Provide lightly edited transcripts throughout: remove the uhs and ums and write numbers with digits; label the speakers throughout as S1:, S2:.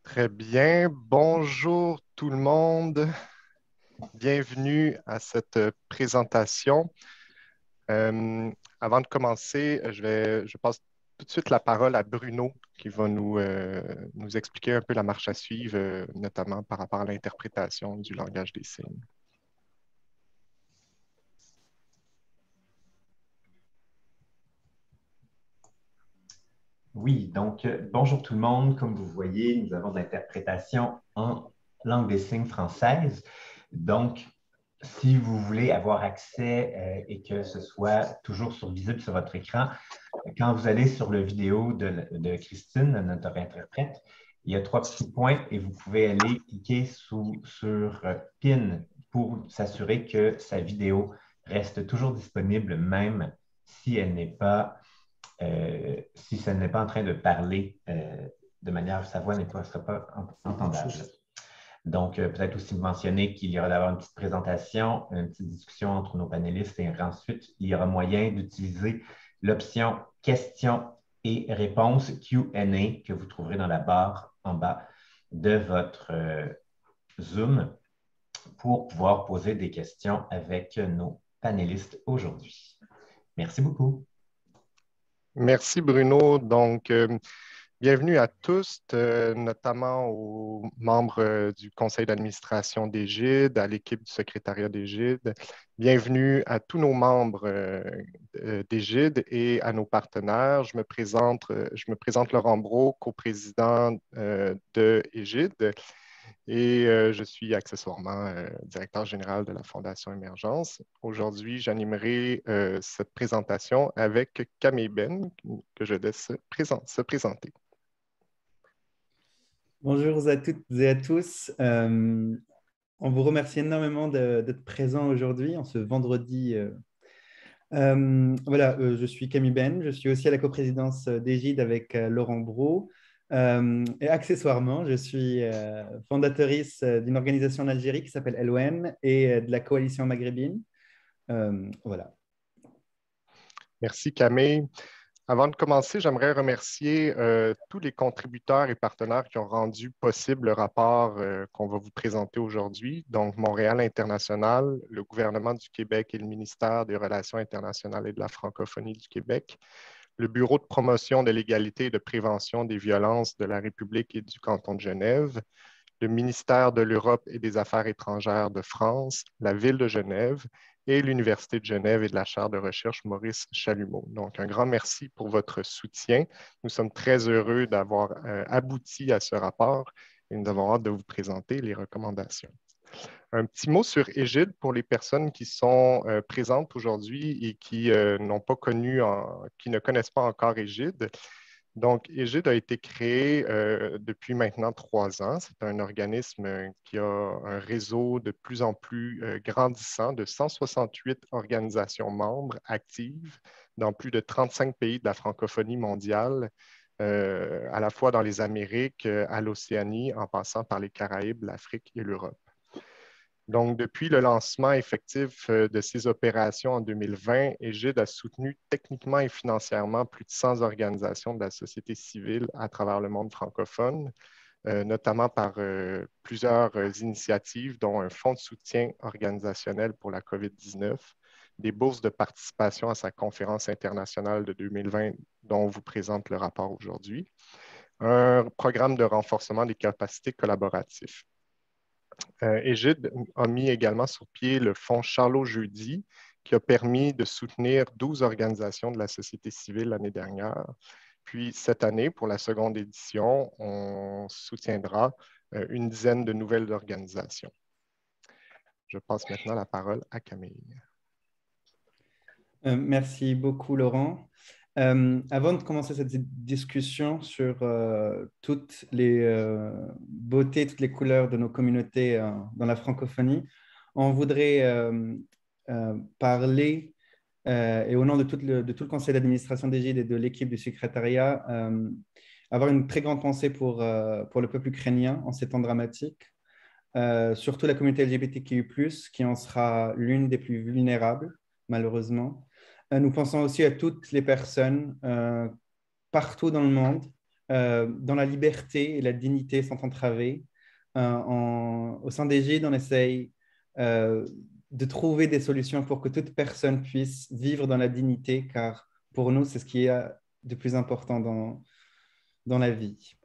S1: Très bien. Bonjour tout le monde. Bienvenue à cette présentation. Euh, Avant de commencer, je passe tout de suite la parole à Bruno qui va nous expliquer un peu la marche à suivre, notamment par rapport à l'interprétation du langage des signes.
S2: Oui, donc bonjour tout le monde. Comme vous voyez, nous avons de l'interprétation en langue des signes française. Donc, si vous voulez avoir accès et que ce soit toujours visible sur votre écran, quand vous allez sur le vidéo de Christine, notre interprète, il y a trois petits points et vous pouvez aller cliquer sur Pin pour s'assurer que sa vidéo reste toujours disponible, même si elle n'est pas si ça n'est pas en train de parler de manière, sa voix sera pas entendable. Donc, peut-être aussi mentionner qu'il y aura d'abord une petite présentation, une petite discussion entre nos panélistes et ensuite, il y aura moyen d'utiliser l'option questions et réponses Q&A que vous trouverez dans la barre en bas de votre Zoom pour pouvoir poser des questions avec nos panélistes aujourd'hui. Merci beaucoup.
S1: Merci Bruno. Bienvenue à tous, notamment aux membres du conseil d'administration d'Égide, à l'équipe du secrétariat d'Égide. Bienvenue à tous nos membres d'Égide et à nos partenaires. Je me présente Laurent Brault, coprésident de Égide, et je suis accessoirement directeur général de la Fondation Émergence. Aujourd'hui, j'animerai cette présentation avec Camille Ben, que je laisse se présenter.
S3: Bonjour à toutes et à tous. On vous remercie énormément d'être présents aujourd'hui, en ce vendredi. Je suis Camille Ben, je suis aussi à la coprésidence d'Égide avec Laurent Brault. Et accessoirement, je suis fondatrice d'une organisation en Algérie qui s'appelle LOM et de la coalition maghrébine. Voilà.
S1: Merci Camille. Avant de commencer, j'aimerais remercier tous les contributeurs et partenaires qui ont rendu possible le rapport qu'on va vous présenter aujourd'hui. Donc, Montréal International, le gouvernement du Québec et le ministère des Relations internationales et de la francophonie du Québec, le Bureau de promotion de l'égalité et de prévention des violences de la République et du canton de Genève, le ministère de l'Europe et des Affaires étrangères de France, la Ville de Genève et l'Université de Genève et de la chaire de recherche Maurice Chalumeau. Donc, un grand merci pour votre soutien. Nous sommes très heureux d'avoir abouti à ce rapport et nous avons hâte de vous présenter les recommandations. Un petit mot sur Égide pour les personnes qui sont présentes aujourd'hui et qui n'ont pas connu, qui ne connaissent pas encore Égide. Donc, Égide a été créé depuis maintenant 3 ans. C'est un organisme qui a un réseau de plus en plus grandissant de 168 organisations membres actives dans plus de 35 pays de la francophonie mondiale, à la fois dans les Amériques, à l'Océanie, en passant par les Caraïbes, l'Afrique et l'Europe. Donc, depuis le lancement effectif de ces opérations en 2020, Égide a soutenu techniquement et financièrement plus de 100 organisations de la société civile à travers le monde francophone, notamment par plusieurs initiatives, dont un fonds de soutien organisationnel pour la COVID-19, des bourses de participation à sa conférence internationale de 2020, dont on vous présente le rapport aujourd'hui, un programme de renforcement des capacités collaboratives. Égide a mis également sur pied le fonds Charlot-Jeudi, qui a permis de soutenir 12 organisations de la société civile l'année dernière. Puis cette année, pour la seconde édition, on soutiendra une dizaine de nouvelles organisations. Je passe maintenant la parole à Camille.
S3: Merci beaucoup, Laurent. Avant de commencer cette discussion sur toutes les beautés, toutes les couleurs de nos communautés dans la francophonie, on voudrait parler, et au nom de tout le conseil d'administration d'Égide et de l'équipe du secrétariat, avoir une très grande pensée pour le peuple ukrainien en ces temps dramatiques, surtout la communauté LGBTQI+, qui en sera l'une des plus vulnérables, malheureusement. Nous pensons aussi à toutes les personnes partout dans le monde dans la liberté et la dignité sans entraver. Au sein des GID, on essaye de trouver des solutions pour que toute personne puisse vivre dans la dignité, car pour nous, c'est ce qui est de plus important dans la vie.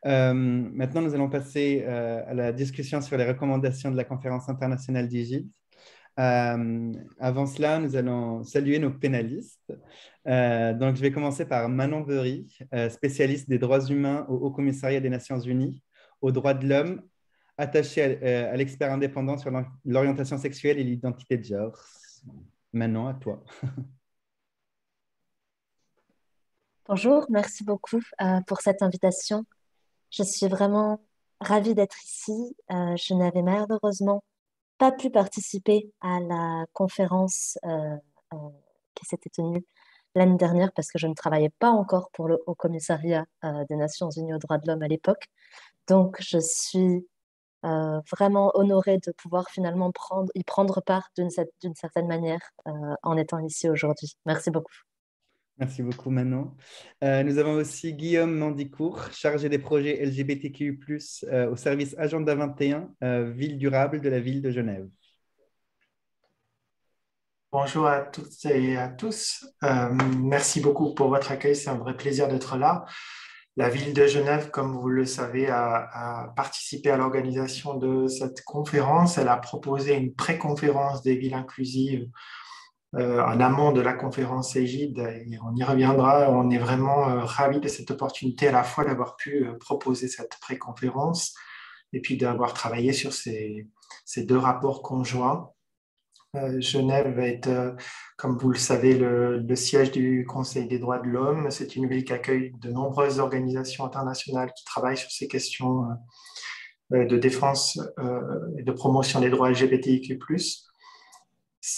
S3: Maintenant, nous allons passer à la discussion sur les recommandations de la conférence internationale d'IGID. Avant cela, nous allons saluer nos pénalistes. Donc, je vais commencer par Manon Bery, spécialiste des droits humains au Haut Commissariat des Nations Unies aux droits de l'homme, attachée à l'expert indépendant sur l'orientation sexuelle et l'identité de genre. Manon, à toi.
S4: Bonjour, merci beaucoup pour cette invitation. Je suis vraiment ravie d'être ici. Je n'avais malheureusement pas pu participer à la conférence qui s'était tenue l'année dernière parce que je ne travaillais pas encore pour le Haut Commissariat des Nations Unies aux droits de l'homme à l'époque. Donc, je suis vraiment honorée de pouvoir finalement y prendre part d'une certaine manière en étant ici aujourd'hui. Merci beaucoup.
S3: Merci beaucoup, Manon. Nous avons aussi Guillaume Mandicourt, chargé des projets LGBTQI+, au service Agenda 21, Ville durable de la ville de Genève.
S5: Bonjour à toutes et à tous. Merci beaucoup pour votre accueil. C'est un vrai plaisir d'être là. La ville de Genève, comme vous le savez, a participé à l'organisation de cette conférence. Elle a proposé une pré-conférence des villes inclusives en amont de la conférence Égide. Et on y reviendra. On est vraiment ravis de cette opportunité à la fois d'avoir pu proposer cette pré-conférence et puis d'avoir travaillé sur ces deux rapports conjoints. Genève est, comme vous le savez, le siège du Conseil des droits de l'homme. C'est une ville qui accueille de nombreuses organisations internationales qui travaillent sur ces questions de défense et de promotion des droits LGBTIQ+.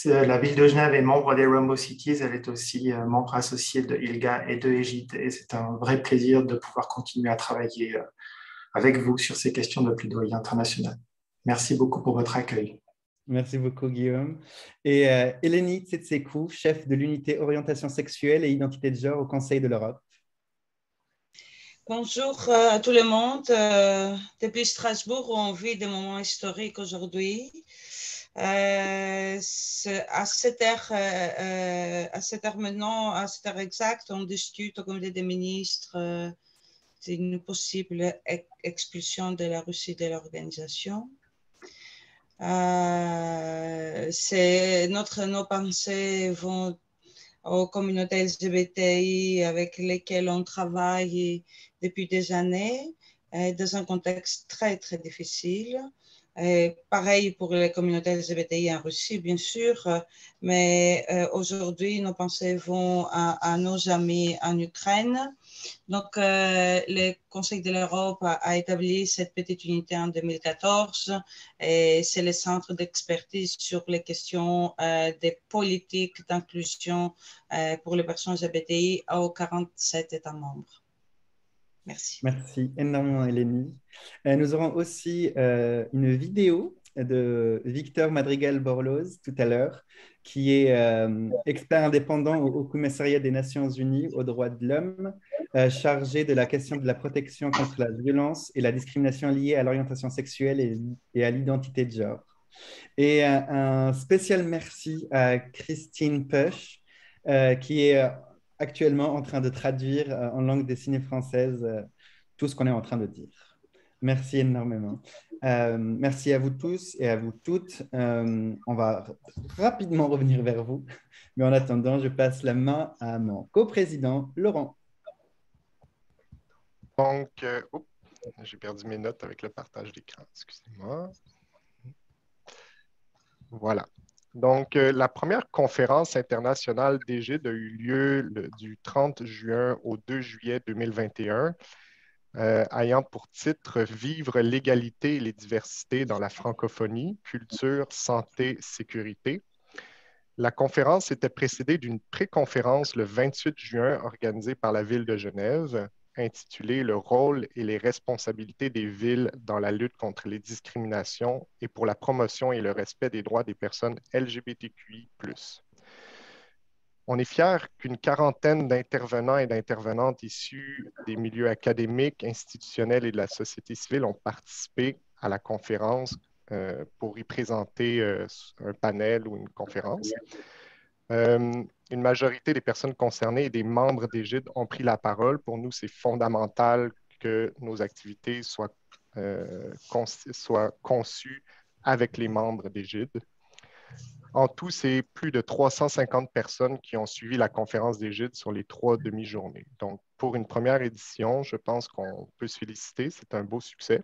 S5: La ville de Genève est membre des Rainbow Cities. Elle est aussi membre associé de ILGA et de Égide. Et c'est un vrai plaisir de pouvoir continuer à travailler avec vous sur ces questions de plaidoyer international. Merci beaucoup pour votre accueil.
S3: Merci beaucoup, Guillaume. Et Eleni Tsetsekou, chef de l'unité orientation sexuelle et identité de genre au Conseil de l'Europe.
S6: Bonjour à tout le monde. Depuis Strasbourg, on vit des moments historiques aujourd'hui. À cette heure maintenant, à cette heure exacte, on discute au comité des ministres d'une possible expulsion de la Russie de l'organisation. Nos pensées vont aux communautés LGBTI avec lesquelles on travaille depuis des années, dans un contexte très, très difficile. Pareil pour les communautés LGBTI en Russie, bien sûr, mais aujourd'hui, nos pensées vont à nos amis en Ukraine. Donc, le Conseil de l'Europe a établi cette petite unité en 2014 et c'est le centre d'expertise sur les questions des politiques d'inclusion pour les personnes LGBTI aux 47 États membres. Merci.
S3: Merci énormément, Eleni. Nous aurons aussi une vidéo de Victor Madrigal-Borloz tout à l'heure, qui est expert indépendant au Commissariat des Nations Unies aux droits de l'homme, chargé de la question de la protection contre la violence et la discrimination liée à l'orientation sexuelle et à l'identité de genre. Et un spécial merci à Christine Pusch, qui est actuellement en train de traduire en langue des signes française tout ce qu'on est en train de dire. Merci énormément. Merci à vous tous et à vous toutes. On va rapidement revenir vers vous. Mais en attendant, je passe la main à mon coprésident, Laurent.
S1: Donc, j'ai perdu mes notes avec le partage d'écran. Excusez-moi. Voilà. Donc, la première conférence internationale d'Égide a eu lieu du 30 juin au 2 juillet 2021. Ayant pour titre « Vivre l'égalité et les diversités dans la francophonie, culture, santé, sécurité ». La conférence était précédée d'une pré-conférence le 28 juin organisée par la Ville de Genève, intitulée « Le rôle et les responsabilités des villes dans la lutte contre les discriminations et pour la promotion et le respect des droits des personnes LGBTQI+. » On est fiers qu'une quarantaine d'intervenants et d'intervenantes issus des milieux académiques, institutionnels et de la société civile ont participé à la conférence pour y présenter un panel ou une conférence. Une majorité des personnes concernées et des membres d'Égide ont pris la parole. Pour nous, c'est fondamental que nos activités soient conçues avec les membres d'Égide. En tout, c'est plus de 350 personnes qui ont suivi la conférence d'Égide sur les 3 demi-journées. Donc, pour une première édition, je pense qu'on peut se féliciter. C'est un beau succès.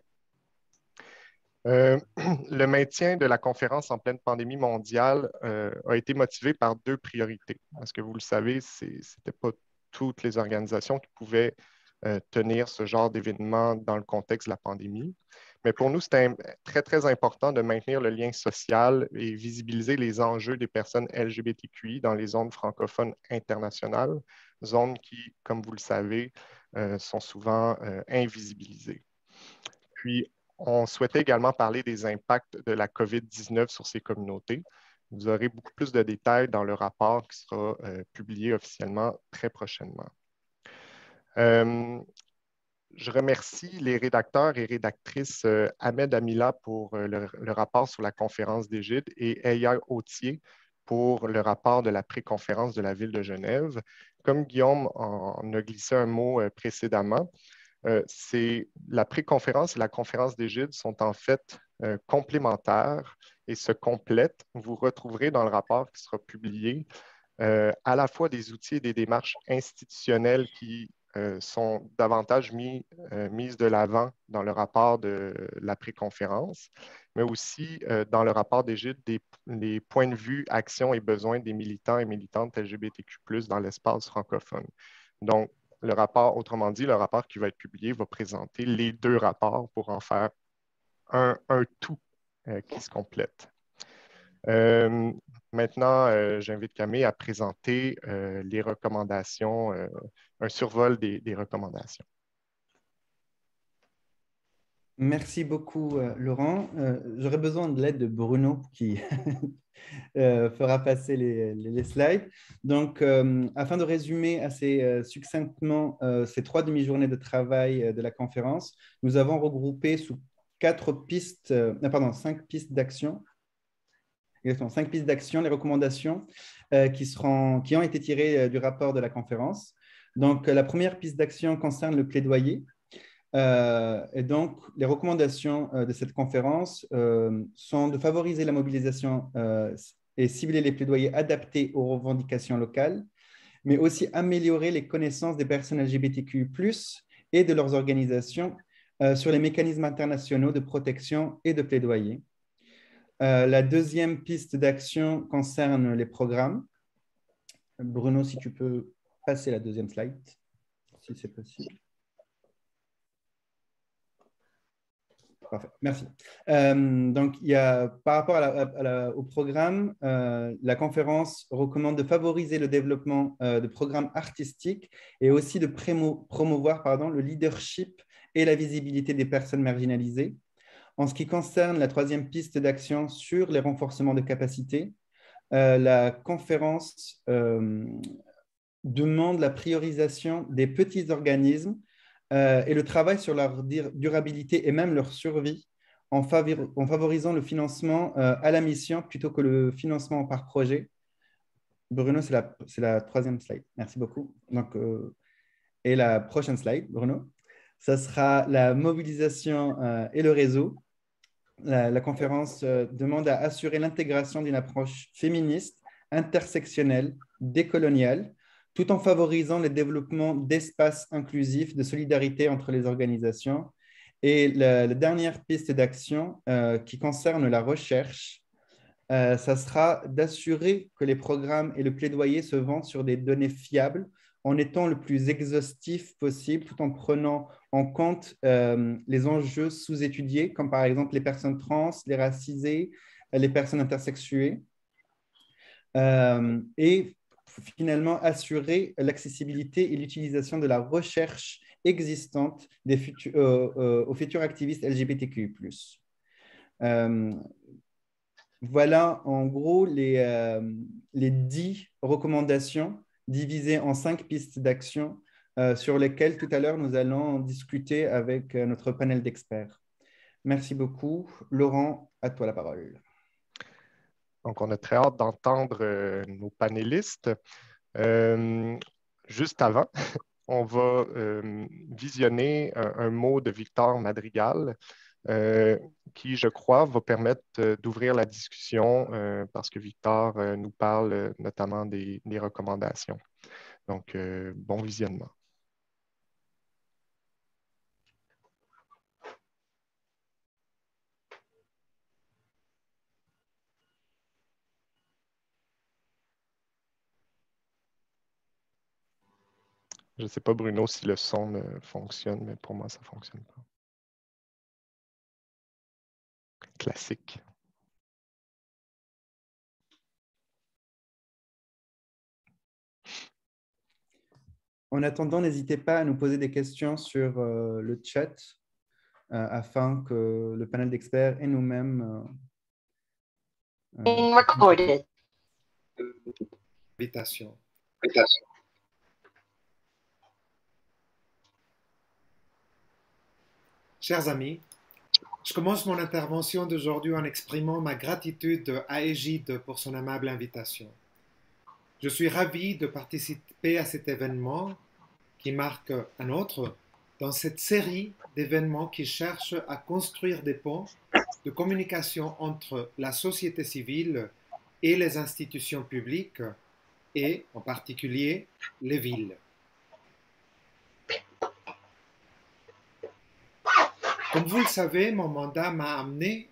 S1: Le maintien de la conférence en pleine pandémie mondiale a été motivé par 2 priorités. Parce que vous le savez, ce n'était pas toutes les organisations qui pouvaient tenir ce genre d'événement dans le contexte de la pandémie. Mais pour nous, c'était très, très important de maintenir le lien social et visibiliser les enjeux des personnes LGBTQI dans les zones francophones internationales, zones qui, comme vous le savez, sont souvent invisibilisées. Puis, on souhaitait également parler des impacts de la COVID-19 sur ces communautés. Vous aurez beaucoup plus de détails dans le rapport qui sera publié officiellement très prochainement. Je remercie les rédacteurs et rédactrices Ahmed Amila pour le rapport sur la conférence d'Égide et Eya Autier pour le rapport de la pré-conférence de la Ville de Genève. Comme Guillaume en a glissé un mot précédemment, la pré-conférence et la conférence d'Égide sont en fait complémentaires et se complètent. Vous retrouverez dans le rapport qui sera publié à la fois des outils et des démarches institutionnelles qui sont davantage mises de l'avant dans le rapport de la pré-conférence, mais aussi dans le rapport d'Égide les points de vue, actions et besoins des militants et militantes LGBTQ+, dans l'espace francophone. Donc, le rapport, autrement dit, le rapport qui va être publié va présenter les 2 rapports pour en faire un tout qui se complète. Maintenant, j'invite Camille à présenter les recommandations, un survol des recommandations.
S3: Merci beaucoup, Laurent. J'aurais besoin de l'aide de Bruno qui fera passer les slides. Donc, afin de résumer assez succinctement ces 3 demi-journées de travail de la conférence, nous avons regroupé sous 5 pistes d'action. Exactement, 5 pistes d'action, les recommandations qui ont été tirées du rapport de la conférence. Donc, la première piste d'action concerne le plaidoyer. Et donc, les recommandations de cette conférence sont de favoriser la mobilisation et cibler les plaidoyers adaptés aux revendications locales, mais aussi améliorer les connaissances des personnes LGBTQ+, et de leurs organisations sur les mécanismes internationaux de protection et de plaidoyer. La deuxième piste d'action concerne les programmes. Bruno, si tu peux passer la deuxième slide, si c'est possible. Parfait, merci. Donc, par rapport au programme, la conférence recommande de favoriser le développement de programmes artistiques et aussi de promouvoir le leadership et la visibilité des personnes marginalisées. En ce qui concerne la troisième piste d'action sur les renforcements de capacités, la conférence demande la priorisation des petits organismes et le travail sur leur durabilité et même leur survie en favorisant le financement à la mission plutôt que le financement par projet. Bruno, c'est la troisième slide. Merci beaucoup. Donc, et la prochaine slide, Bruno, ça sera la mobilisation et le réseau. La conférence demande à assurer l'intégration d'une approche féministe, intersectionnelle, décoloniale, tout en favorisant le développement d'espaces inclusifs de solidarité entre les organisations. Et la dernière piste d'action qui concerne la recherche, ça sera d'assurer que les programmes et le plaidoyer se vendent sur des données fiables en étant le plus exhaustif possible, tout en prenant en compte les enjeux sous-étudiés, comme par exemple les personnes trans, les racisées, les personnes intersexuées. Et finalement assurer l'accessibilité et l'utilisation de la recherche existante aux futurs activistes LGBTQI+. Voilà en gros les 10 recommandations divisées en 5 pistes d'action sur lesquelles tout à l'heure nous allons discuter avec notre panel d'experts. Merci beaucoup. Laurent, à toi la parole.
S1: Donc, on a très hâte d'entendre nos panélistes. Juste avant, on va visionner un mot de Victor Madrigal qui, je crois, va permettre d'ouvrir la discussion parce que Victor nous parle notamment des recommandations. Donc, bon visionnement. Je ne sais pas, Bruno, si le son fonctionne, mais pour moi, ça ne fonctionne pas. Classique.
S3: En attendant, n'hésitez pas à nous poser des questions sur le chat afin que le panel d'experts et nous-mêmes...
S7: Being recorded.
S8: Invitation. Chers amis, je commence mon intervention d'aujourd'hui en exprimant ma gratitude à Égide pour son aimable invitation. Je suis ravi de participer à cet événement qui marque un autre dans cette série d'événements qui cherchent à construire des ponts de communication entre la société civile et les institutions publiques et en particulier les villes. Comme vous le savez, mon mandat m'a amené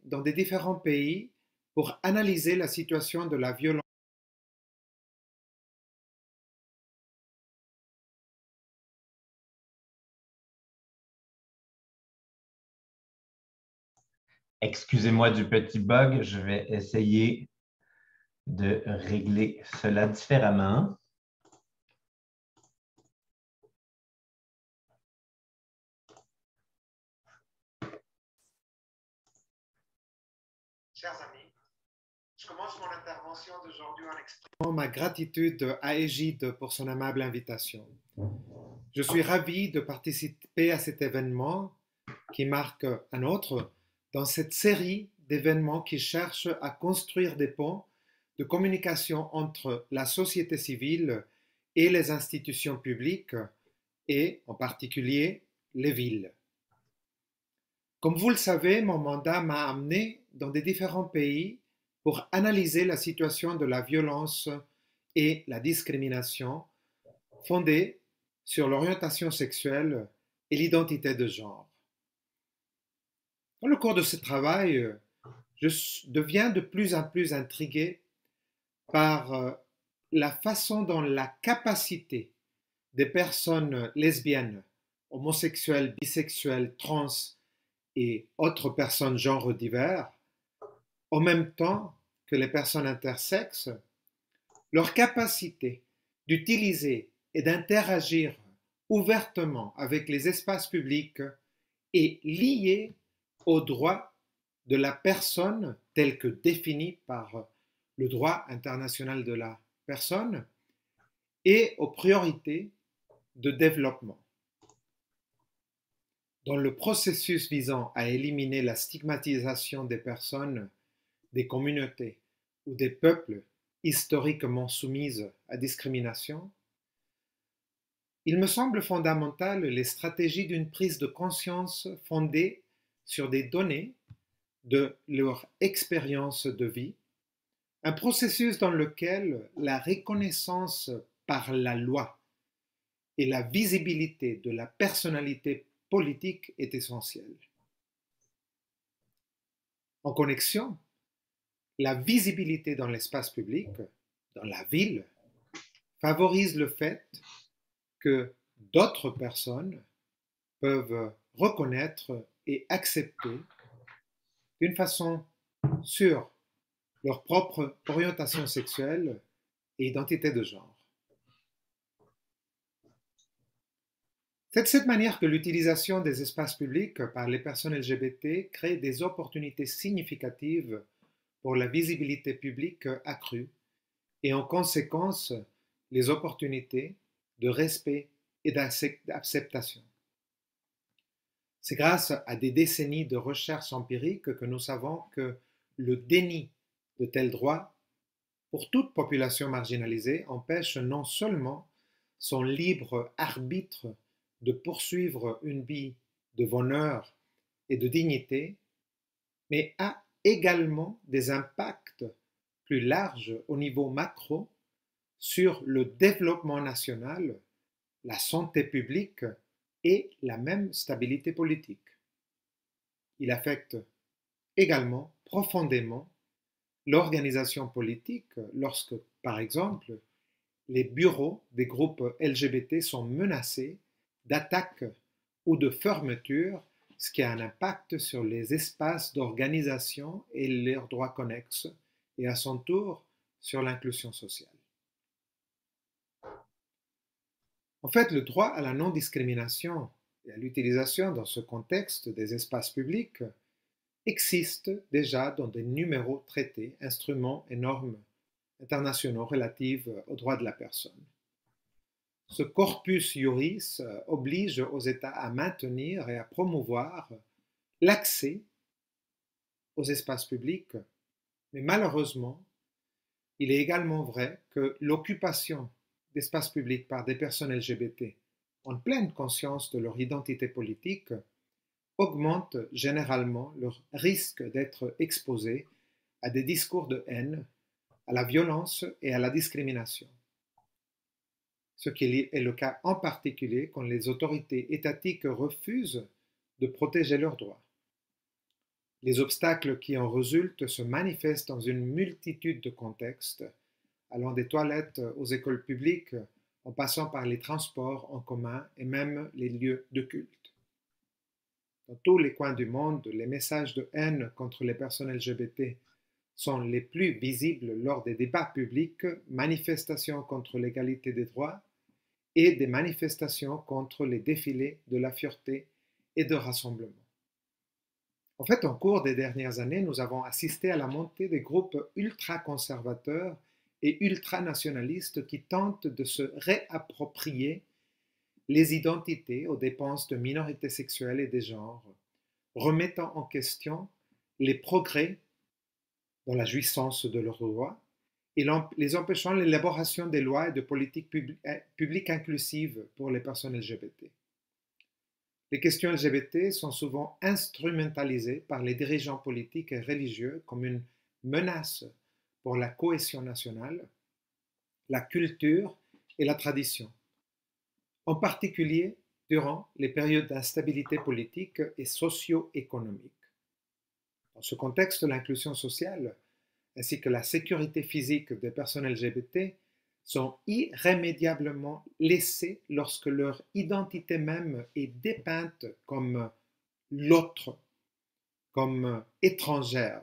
S8: dans des différents pays pour analyser la situation de la violence.
S2: Excusez-moi du petit bug, je vais essayer de régler cela différemment.
S8: Chers amis, je commence mon intervention d'aujourd'hui en exprimant ma gratitude à Égide pour son aimable invitation. Je suis ravi de participer à cet événement qui marque un autre dans cette série d'événements qui cherchent à construire des ponts de communication entre la société civile et les institutions publiques et en particulier les villes. Comme vous le savez, mon mandat m'a amené dans des différents pays pour analyser la situation de la violence et la discrimination fondée sur l'orientation sexuelle et l'identité de genre. Dans le cours de ce travail, je deviens de plus en plus intrigué par la façon dont la capacité des personnes lesbiennes, homosexuelles, bisexuelles, trans et autres personnes genres divers, en même temps que les personnes intersexes, leur capacité d'utiliser et d'interagir ouvertement avec les espaces publics est liée aux droits de la personne tel que défini par le droit international de la personne et aux priorités de développement. Dans le processus visant à éliminer la stigmatisation des personnes, des communautés ou des peuples historiquement soumises à discrimination, il me semble fondamental les stratégies d'une prise de conscience fondée sur des données de leur expérience de vie, un processus dans lequel la reconnaissance par la loi et la visibilité de la personnalité politique est essentielle. En connexion, la visibilité dans l'espace public, dans la ville, favorise le fait que d'autres personnes peuvent reconnaître et accepter d'une façon sûre leur propre orientation sexuelle et identité de genre. C'est de cette manière que l'utilisation des espaces publics par les personnes LGBT crée des opportunités significatives pour la visibilité publique accrue et en conséquence les opportunités de respect et d'acceptation. C'est grâce à des décennies de recherche empirique que nous savons que le déni de tels droits pour toute population marginalisée empêche non seulement son libre arbitre de poursuivre une vie de bonheur et de dignité, mais a également des impacts plus larges au niveau macro sur le développement national, la santé publique et la même stabilité politique. Il affecte également profondément l'organisation politique lorsque, par exemple, les bureaux des groupes LGBT sont menacés d'attaques ou de fermetures, ce qui a un impact sur les espaces d'organisation et leurs droits connexes, et à son tour sur l'inclusion sociale. En fait, le droit à la non-discrimination et à l'utilisation dans ce contexte des espaces publics existe déjà dans de numéros traités, instruments et normes internationaux relatifs aux droits de la personne. Ce corpus juris oblige aux États à maintenir et à promouvoir l'accès aux espaces publics, mais malheureusement, il est également vrai que l'occupation d'espaces publics par des personnes LGBT en pleine conscience de leur identité politique augmente généralement leur risque d'être exposés à des discours de haine, à la violence et à la discrimination. Ce qui est le cas en particulier quand les autorités étatiques refusent de protéger leurs droits. Les obstacles qui en résultent se manifestent dans une multitude de contextes, allant des toilettes aux écoles publiques, en passant par les transports en commun et même les lieux de culte. Dans tous les coins du monde, les messages de haine contre les personnes LGBT sont les plus visibles lors des débats publics, manifestations contre l'égalité des droits et des manifestations contre les défilés de la fierté et de rassemblement. En fait, au cours des dernières années, nous avons assisté à la montée des groupes ultra-conservateurs et ultranationalistes qui tentent de se réapproprier les identités aux dépenses de minorités sexuelles et des genres, remettant en question les progrès dans la jouissance de leurs droits et les empêchant l'élaboration des lois et de politiques publiques inclusives pour les personnes LGBT. Les questions LGBT sont souvent instrumentalisées par les dirigeants politiques et religieux comme une menace pour la cohésion nationale, la culture et la tradition, en particulier durant les périodes d'instabilité politique et socio-économique. Dans ce contexte, l'inclusion sociale ainsi que la sécurité physique des personnes LGBT sont irrémédiablement laissées lorsque leur identité même est dépeinte comme l'autre, comme étrangère,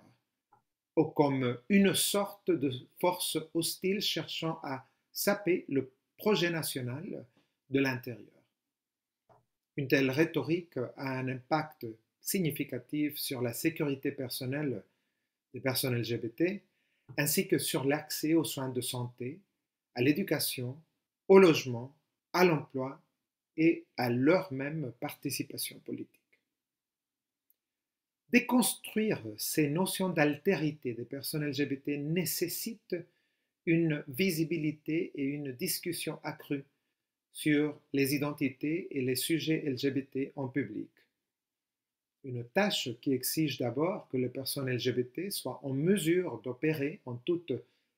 S8: ou comme une sorte de force hostile cherchant à saper le projet national de l'intérieur. Une telle rhétorique a un impact significatif sur la sécurité personnelle des personnes LGBT, ainsi que sur l'accès aux soins de santé, à l'éducation, au logement, à l'emploi et à leur même participation politique. Déconstruire ces notions d'altérité des personnes LGBT nécessite une visibilité et une discussion accrue sur les identités et les sujets LGBT en public. Une tâche qui exige d'abord que les personnes LGBT soient en mesure d'opérer en toute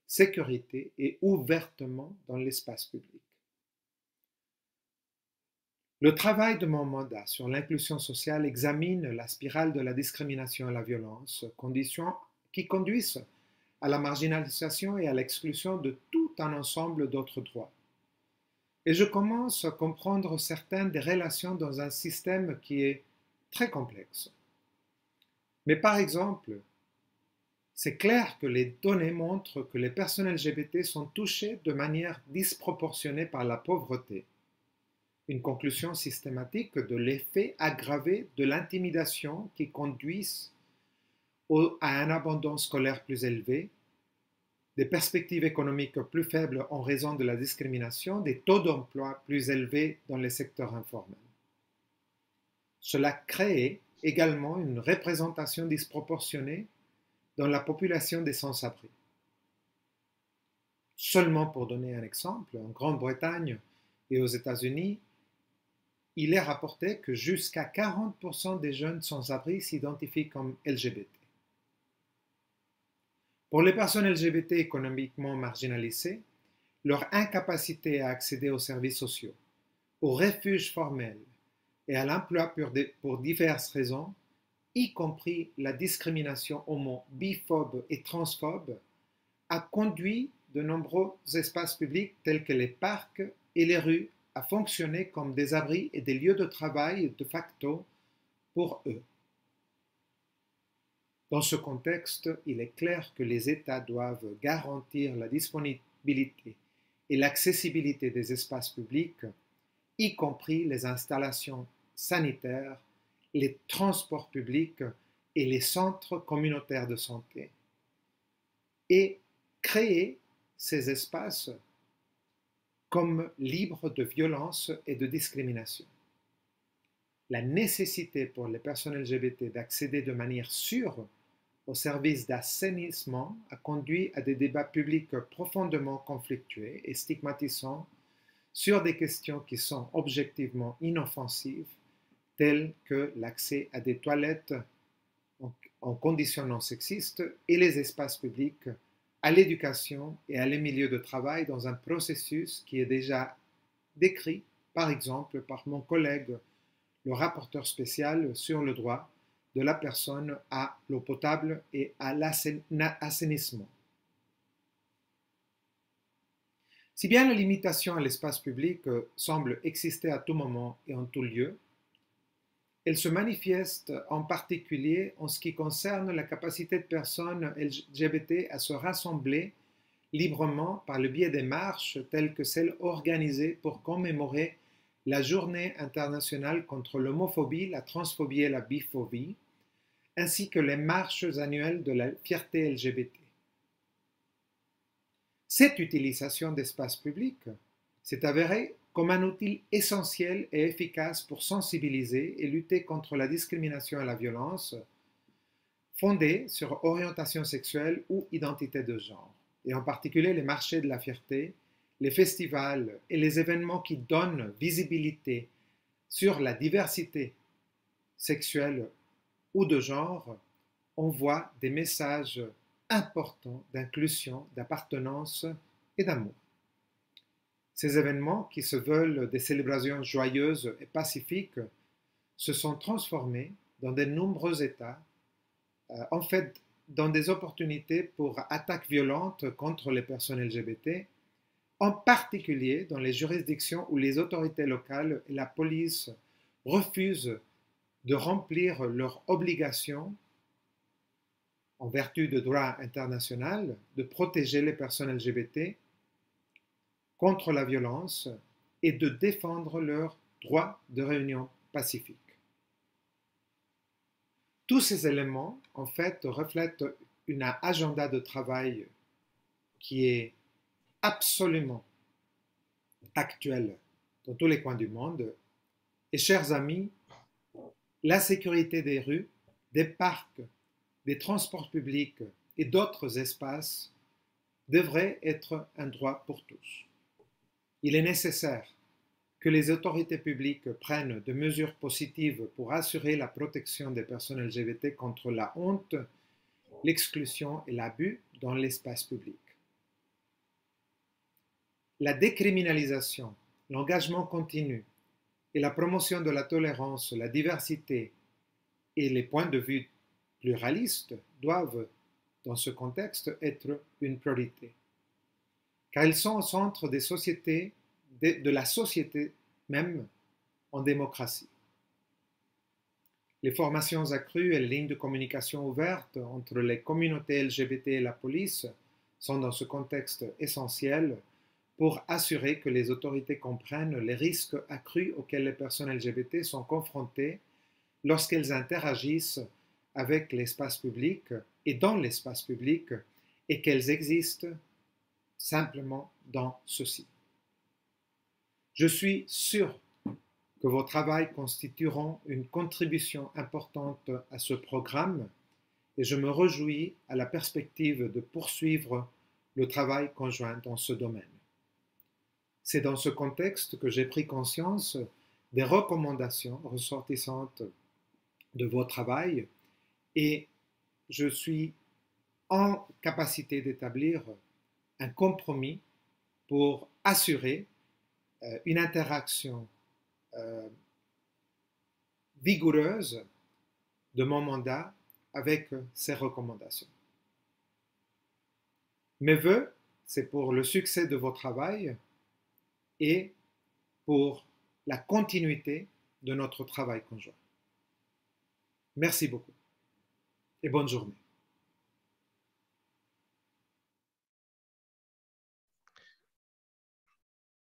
S8: sécurité et ouvertement dans l'espace public. Le travail de mon mandat sur l'inclusion sociale examine la spirale de la discrimination et la violence, conditions qui conduisent à la marginalisation et à l'exclusion de tout un ensemble d'autres droits. Et je commence à comprendre certaines des relations dans un système qui est très complexe. Mais par exemple, c'est clair que les données montrent que les personnes LGBT sont touchées de manière disproportionnée par la pauvreté, une conclusion systématique de l'effet aggravé de l'intimidation qui conduisent à un abandon scolaire plus élevé, des perspectives économiques plus faibles en raison de la discrimination, des taux d'emploi plus élevés dans les secteurs informels. Cela crée également une représentation disproportionnée dans la population des sans-abri. Seulement pour donner un exemple, en Grande-Bretagne et aux États-Unis, il est rapporté que jusqu'à 40% des jeunes sans-abri s'identifient comme LGBT. Pour les personnes LGBT économiquement marginalisées, leur incapacité à accéder aux services sociaux, aux refuges formels et à l'emploi pour diverses raisons, y compris la discrimination homo, biphobe et transphobe, a conduit de nombreux espaces publics tels que les parcs et les rues à fonctionner comme des abris et des lieux de travail de facto pour eux. Dans ce contexte, il est clair que les États doivent garantir la disponibilité et l'accessibilité des espaces publics, y compris les installations sanitaires, les transports publics et les centres communautaires de santé, et créer ces espaces comme libres de violence et de discrimination. La nécessité pour les personnes LGBT d'accéder de manière sûre aux services d'assainissement a conduit à des débats publics profondément conflictués et stigmatisants sur des questions qui sont objectivement inoffensives, telles que l'accès à des toilettes en conditions non sexistes et les espaces publics, à l'éducation et à les milieux de travail dans un processus qui est déjà décrit, par exemple, par mon collègue, le rapporteur spécial sur le droit de la personne à l'eau potable et à l'assainissement. Si bien la limitation à l'espace public semble exister à tout moment et en tout lieu, elle se manifeste en particulier en ce qui concerne la capacité de personnes LGBT à se rassembler librement par le biais des marches telles que celles organisées pour commémorer la Journée internationale contre l'homophobie, la transphobie et la biphobie, ainsi que les marches annuelles de la fierté LGBT. Cette utilisation d'espaces publics s'est avérée comme un outil essentiel et efficace pour sensibiliser et lutter contre la discrimination et la violence fondée sur orientation sexuelle ou identité de genre, et en particulier les marchés de la fierté, les festivals et les événements qui donnent visibilité sur la diversité sexuelle ou de genre envoient des messages importants d'inclusion, d'appartenance et d'amour. Ces événements, qui se veulent des célébrations joyeuses et pacifiques, se sont transformés dans de nombreux États, en fait dans des opportunités pour attaques violentes contre les personnes LGBT, en particulier dans les juridictions où les autorités locales et la police refusent de remplir leurs obligations en vertu du droit international de protéger les personnes LGBT contre la violence et de défendre leurs droits de réunion pacifique. Tous ces éléments, en fait, reflètent un agenda de travail qui est absolument actuel dans tous les coins du monde. Et chers amis, la sécurité des rues, des parcs, des transports publics et d'autres espaces devrait être un droit pour tous. Il est nécessaire que les autorités publiques prennent des mesures positives pour assurer la protection des personnes LGBT contre la honte, l'exclusion et l'abus dans l'espace public. La décriminalisation, l'engagement continu et la promotion de la tolérance, la diversité et les points de vue pluralistes doivent, dans ce contexte, être une priorité, car ils sont au centre des sociétés, de la société même en démocratie. Les formations accrues et les lignes de communication ouvertes entre les communautés LGBT et la police sont dans ce contexte essentielles pour assurer que les autorités comprennent les risques accrus auxquels les personnes LGBT sont confrontées lorsqu'elles interagissent avec l'espace public et dans l'espace public et qu'elles existent simplement dans ceci. Je suis sûr que vos travaux constitueront une contribution importante à ce programme et je me réjouis à la perspective de poursuivre le travail conjoint dans ce domaine. C'est dans ce contexte que j'ai pris conscience des recommandations ressortissantes de vos travaux et je suis en capacité d'établir un compromis pour assurer une interaction vigoureuse de mon mandat avec ces recommandations. Mes vœux, c'est pour le succès de vos travaux et pour la continuité de notre travail conjoint. Merci beaucoup et bonne journée.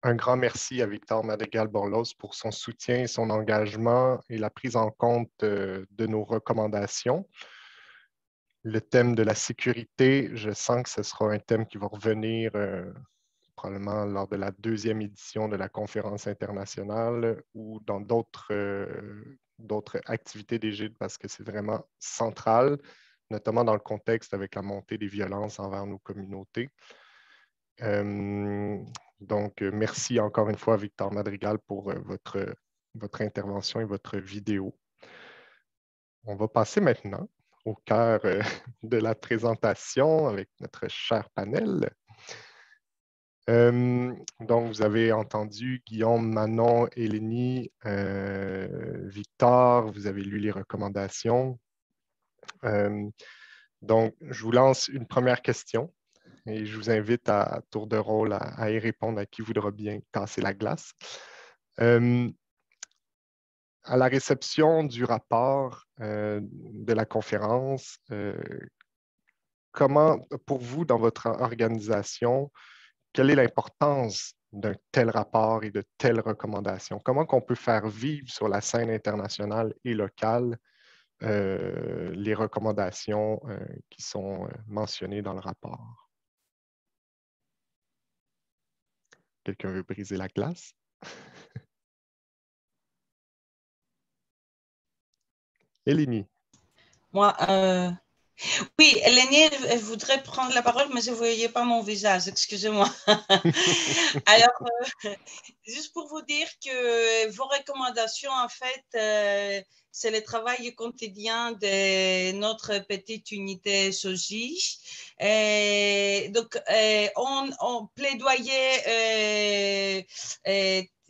S1: Un grand merci à Victor Madrigal-Borlos pour son soutien, son engagement et la prise en compte de nos recommandations. Le thème de la sécurité, je sens que ce sera un thème qui va revenir probablement lors de la 2e édition de la conférence internationale ou dans d'autres activités d'Égide parce que c'est vraiment central, notamment dans le contexte avec la montée des violences envers nos communautés. Donc, merci encore une fois, Victor Madrigal, pour votre intervention et votre vidéo. On va passer maintenant au cœur de la présentation avec notre cher panel. Donc, vous avez entendu Guillaume, Manon, Eleni, Victor, vous avez lu les recommandations. Donc, je vous lance une première question. Et je vous invite à tour de rôle à y répondre à qui voudra bien casser la glace. À la réception du rapport de la conférence, comment, pour vous, dans votre organisation, quelle est l'importance d'un tel rapport et de telles recommandations? Comment qu'on peut faire vivre sur la scène internationale et locale les recommandations qui sont mentionnées dans le rapport? Quelqu'un veut briser la glace? Eleni.
S6: Moi, oui, Eleni, elle voudrait prendre la parole, mais je ne voyais pas mon visage, excusez-moi. Alors, juste pour vous dire que vos recommandations, en fait, c'est le travail quotidien de notre petite unité SOGI. Donc, on plaidoyait,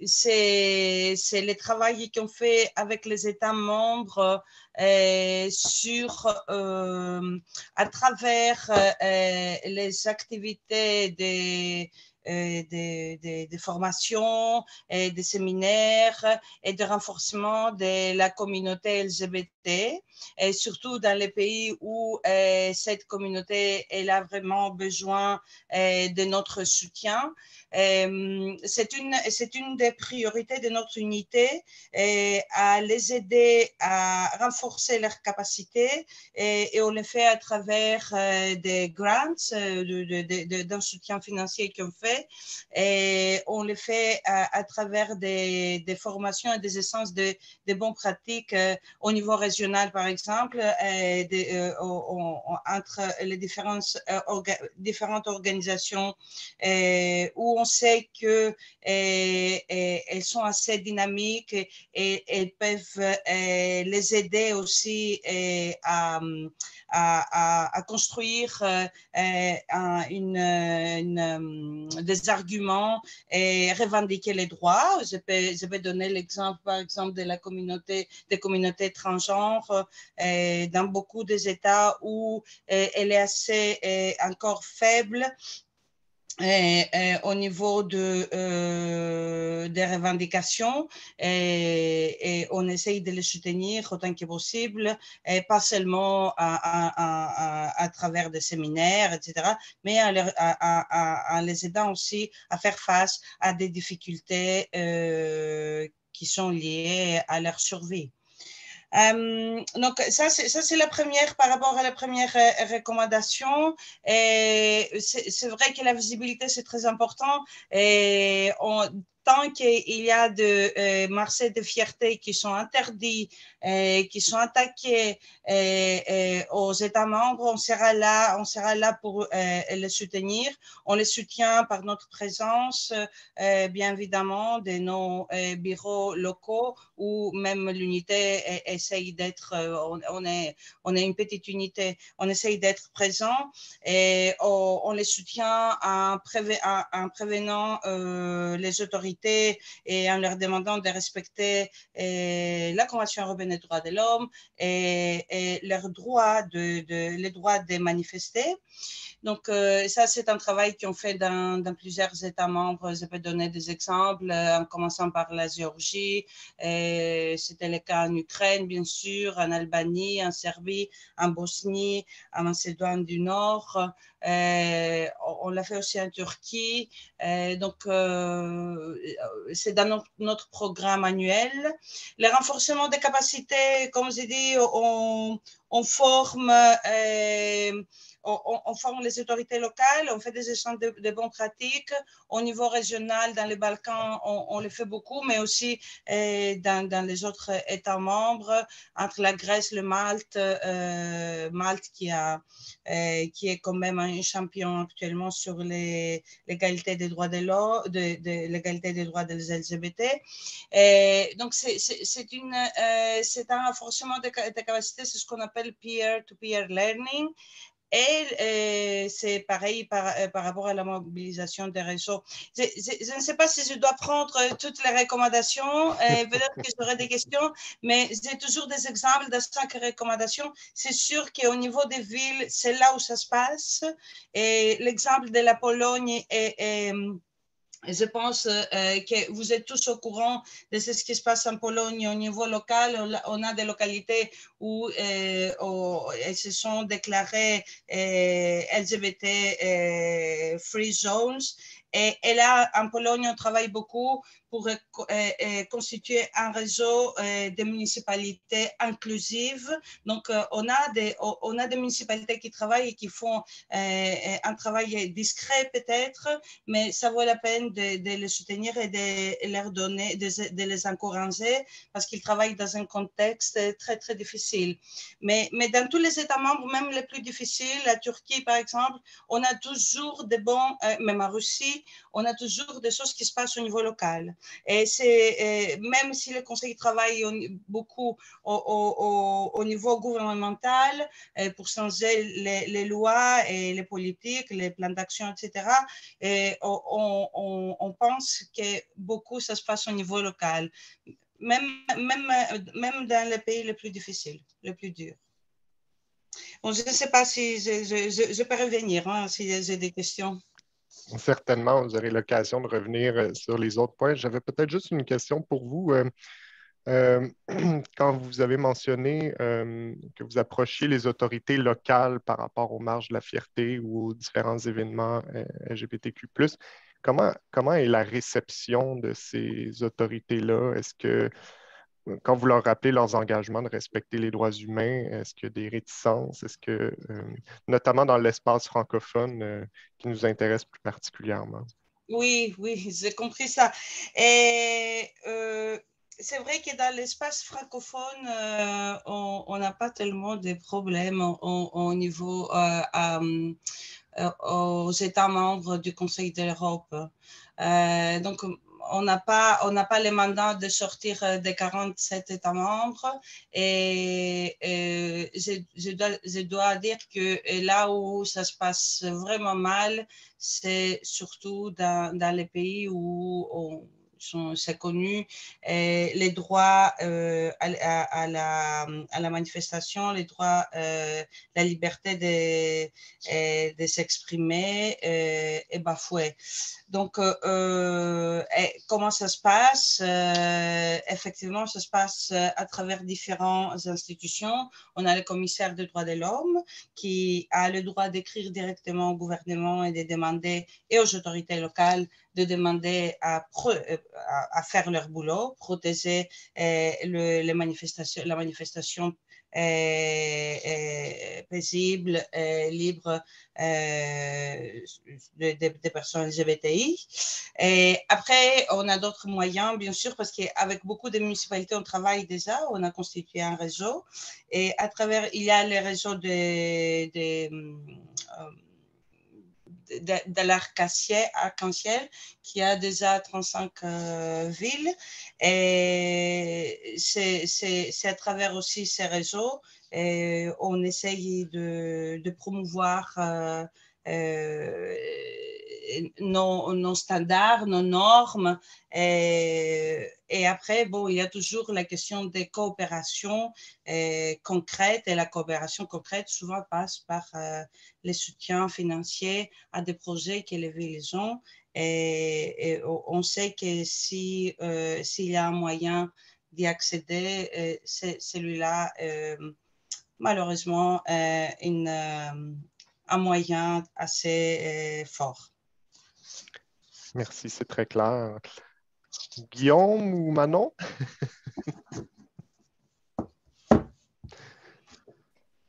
S6: c'est le travail qu'on fait avec les États membres à travers les activités des formations, et des séminaires et de renforcement de la communauté LGBT, et surtout dans les pays où cette communauté elle a vraiment besoin de notre soutien. C'est une des priorités de notre unité à les aider à renforcer leurs capacités et on le fait à travers des grants, d'un soutien financier qu'on fait et on le fait à travers des formations et des essences de bonnes pratiques au niveau régional par exemple entre les différentes organisations où on sait que elles sont assez dynamiques et elles peuvent les aider aussi à construire des arguments et revendiquer les droits. Je vais donner l'exemple, par exemple, de la communauté, des communautés transgenres dans beaucoup des États où elle est assez encore faible. au niveau des revendications et on essaye de les soutenir autant que possible, et pas seulement à travers des séminaires, etc., mais en les aidant aussi à faire face à des difficultés qui sont liées à leur survie. Donc, ça, c'est la première, par rapport à la première recommandation. C'est vrai que la visibilité, c'est très important. Et tant qu'il y a de marchés de fierté qui sont interdits, qui sont attaqués aux États membres, on sera là pour les soutenir. On les soutient par notre présence, bien évidemment, de nos bureaux locaux, ou même l'unité essaye d'être, on est une petite unité, on essaye d'être présent, et on les soutient en prévenant les autorités et en leur demandant de respecter la Convention européenne des droits de l'homme et leurs droits, les droits de manifester. Donc, ça, c'est un travail qu'on fait dans plusieurs États membres. Je peux donner des exemples, en commençant par la Géorgie. C'était le cas en Ukraine, bien sûr, en Albanie, en Serbie, en Bosnie, en Macédoine du Nord. On l'a fait aussi en Turquie. Donc, c'est dans notre programme annuel. Le renforcement des capacités, comme j'ai dit, on forme... On forme les autorités locales, on fait des échanges de bonnes pratiques. Au niveau régional, dans les Balkans, on le fait beaucoup, mais aussi dans les autres États membres, entre la Grèce, le Malte, Malte qui est quand même un champion actuellement sur l'égalité des droits de l'égalité des droits des LGBT. Donc, c'est un renforcement de capacités, c'est ce qu'on appelle peer-to-peer learning. Et c'est pareil par rapport à la mobilisation des réseaux. Je ne sais pas si je dois prendre toutes les recommandations, peut-être que j'aurai des questions, mais j'ai toujours des exemples de 5 recommandations. C'est sûr qu'au niveau des villes, c'est là où ça se passe. Et l'exemple de la Pologne est je pense que vous êtes tous au courant de ce qui se passe en Pologne au niveau local. On a des localités où elles se sont déclarées LGBT free zones. Et là, en Pologne, on travaille beaucoup pour constituer un réseau de municipalités inclusives. Donc, on a des municipalités qui travaillent et qui font un travail discret peut-être, mais ça vaut la peine de les soutenir et de leur donner, de les encourager, parce qu'ils travaillent dans un contexte très, très difficile. Mais dans tous les États membres, même les plus difficiles, la Turquie par exemple, on a toujours des bons, même en Russie, on a toujours des choses qui se passent au niveau local. Et c'est, même si le Conseil travaille beaucoup au niveau gouvernemental pour changer les lois et les politiques, les plans d'action, etc., et on pense que beaucoup, ça se passe au niveau local, même dans les pays les plus difficiles, les plus durs. Bon, je ne sais pas si je peux revenir, hein, si j'ai des questions.
S1: Certainement, vous aurez l'occasion de revenir sur les autres points. J'avais peut-être juste une question pour vous. Quand vous avez mentionné que vous approchiez les autorités locales par rapport aux marches de la fierté ou aux différents événements LGBTQ+, comment est la réception de ces autorités-là? Est-ce que, quand vous leur rappelez leurs engagements de respecter les droits humains, est-ce qu'il y a des réticences? Est-ce que, notamment dans l'espace francophone qui nous intéresse plus particulièrement?
S6: Oui, j'ai compris ça. Et c'est vrai que dans l'espace francophone, on n'a pas tellement de problèmes au niveau aux États membres du Conseil de l'Europe. Donc, on n'a pas le mandat de sortir des 47 États membres, et je dois dire que là où ça se passe vraiment mal, c'est surtout dans les pays où c'est connu, les droits à la manifestation, les droits, la liberté de s'exprimer est bafouée. Donc, comment ça se passe? Effectivement, ça se passe à travers différentes institutions. On a le commissaire des droits de l'homme qui a le droit d'écrire directement au gouvernement et de demander, et aux autorités locales, de demander à faire leur boulot, protéger la manifestation paisible, libre des personnes LGBTI. Et après, on a d'autres moyens, bien sûr, parce qu'avec beaucoup de municipalités, on travaille déjà, on a constitué un réseau. Et à travers, il y a les réseaux de l'arc-en-ciel qui a déjà 35 villes. Et c'est à travers aussi ces réseaux on essaye de promouvoir nos standards, nos normes. Et après, bon, il y a toujours la question des coopérations concrètes. Et la coopération concrète souvent passe par les soutiens financiers à des projets que les villes ont. Et on sait que s'il y a un moyen d'y accéder, c'est celui-là, malheureusement, un moyen assez fort.
S1: Merci, c'est très clair. Guillaume ou Manon?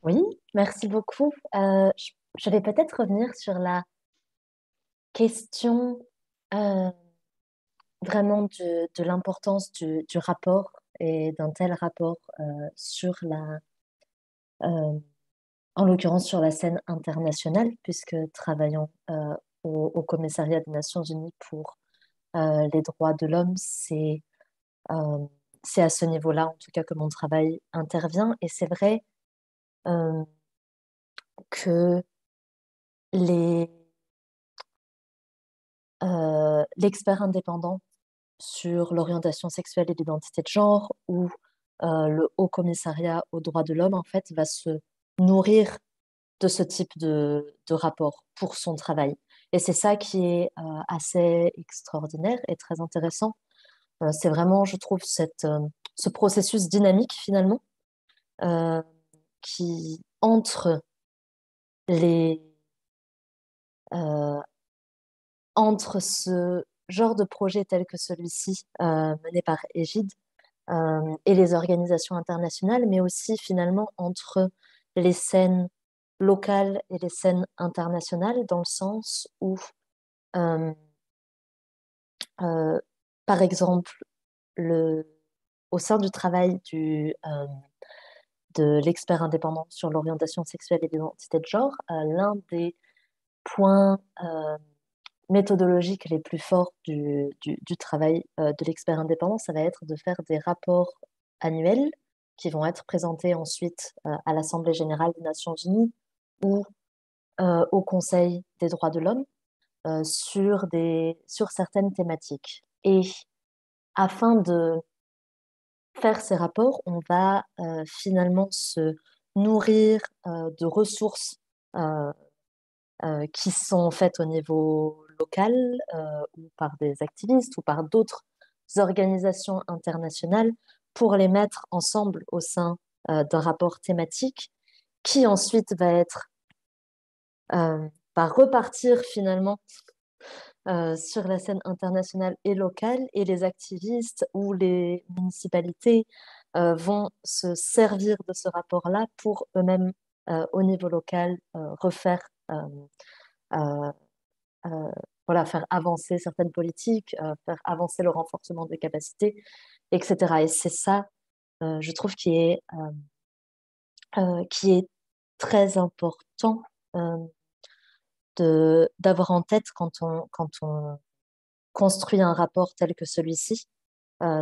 S4: Oui, merci beaucoup. Je vais peut-être revenir sur la question vraiment de l'importance du rapport et d'un tel rapport sur en l'occurrence sur la scène internationale, puisque travaillant au Commissariat des Nations Unies pour les droits de l'homme, c'est à ce niveau-là, en tout cas, que mon travail intervient. Et c'est vrai que l'expert indépendant sur l'orientation sexuelle et l'identité de genre ou le Haut Commissariat aux droits de l'homme, en fait, va se nourrir de ce type de rapport pour son travail. Et c'est ça qui est assez extraordinaire et très intéressant. C'est vraiment, je trouve, ce processus dynamique, finalement, qui, entre ce genre de projet tel que celui-ci, mené par Égide, et les organisations internationales, mais aussi finalement entre les scènes locales et les scènes internationales, dans le sens où, par exemple, au sein du travail de l'expert indépendant sur l'orientation sexuelle et l'identité de genre, l'un des points méthodologiques les plus forts du travail de l'expert indépendant, ça va être de faire des rapports annuels qui vont être présentés ensuite à l'Assemblée générale des Nations unies ou au Conseil des droits de l'homme sur certaines thématiques. Et afin de faire ces rapports, on va finalement se nourrir de ressources qui sont faites au niveau local ou par des activistes ou par d'autres organisations internationales pour les mettre ensemble au sein d'un rapport thématique qui ensuite va repartir finalement sur la scène internationale et locale, et les activistes ou les municipalités vont se servir de ce rapport-là pour eux-mêmes, au niveau local, refaire, voilà, faire avancer certaines politiques, faire avancer le renforcement des capacités, etc. Et c'est ça, je trouve, qui est très important d'avoir en tête quand on construit un rapport tel que celui-ci.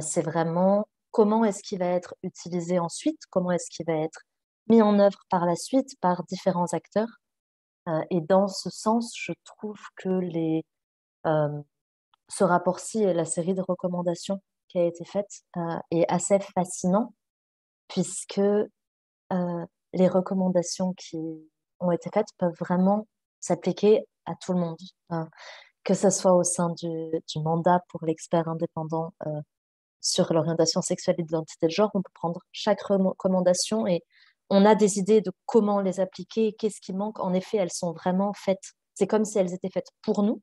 S4: C'est vraiment comment est-ce qu'il va être utilisé ensuite, comment est-ce qu'il va être mis en œuvre par la suite par différents acteurs. Et dans ce sens, je trouve que ce rapport-ci et la série de recommandations qui a été faite est assez fascinant, puisque les recommandations qui ont été faites peuvent vraiment s'appliquer à tout le monde, que ce soit au sein du mandat pour l'expert indépendant sur l'orientation sexuelle et l'identité de genre. On peut prendre chaque recommandation et on a des idées de comment les appliquer, qu'est-ce qui manque. En effet, elles sont vraiment faites, c'est comme si elles étaient faites pour nous,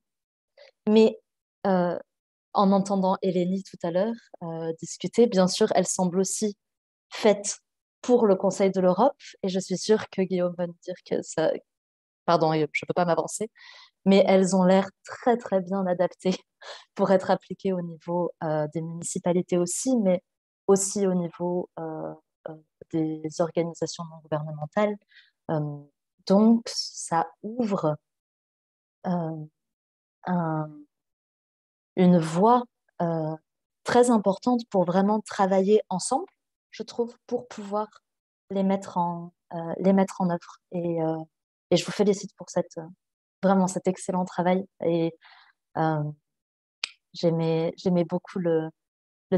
S4: mais en entendant Eleni tout à l'heure discuter, bien sûr, elles semblent aussi faites pour le Conseil de l'Europe, et je suis sûre que Guillaume va nous dire que ça... Pardon, je ne peux pas m'avancer, mais elles ont l'air très, très bien adaptées pour être appliquées au niveau des municipalités aussi, mais aussi au niveau des organisations non gouvernementales. Donc, ça ouvre une voie très importante pour vraiment travailler ensemble, je trouve, pour pouvoir les mettre en œuvre. Et je vous félicite pour vraiment cet excellent travail. Et j'aimais beaucoup le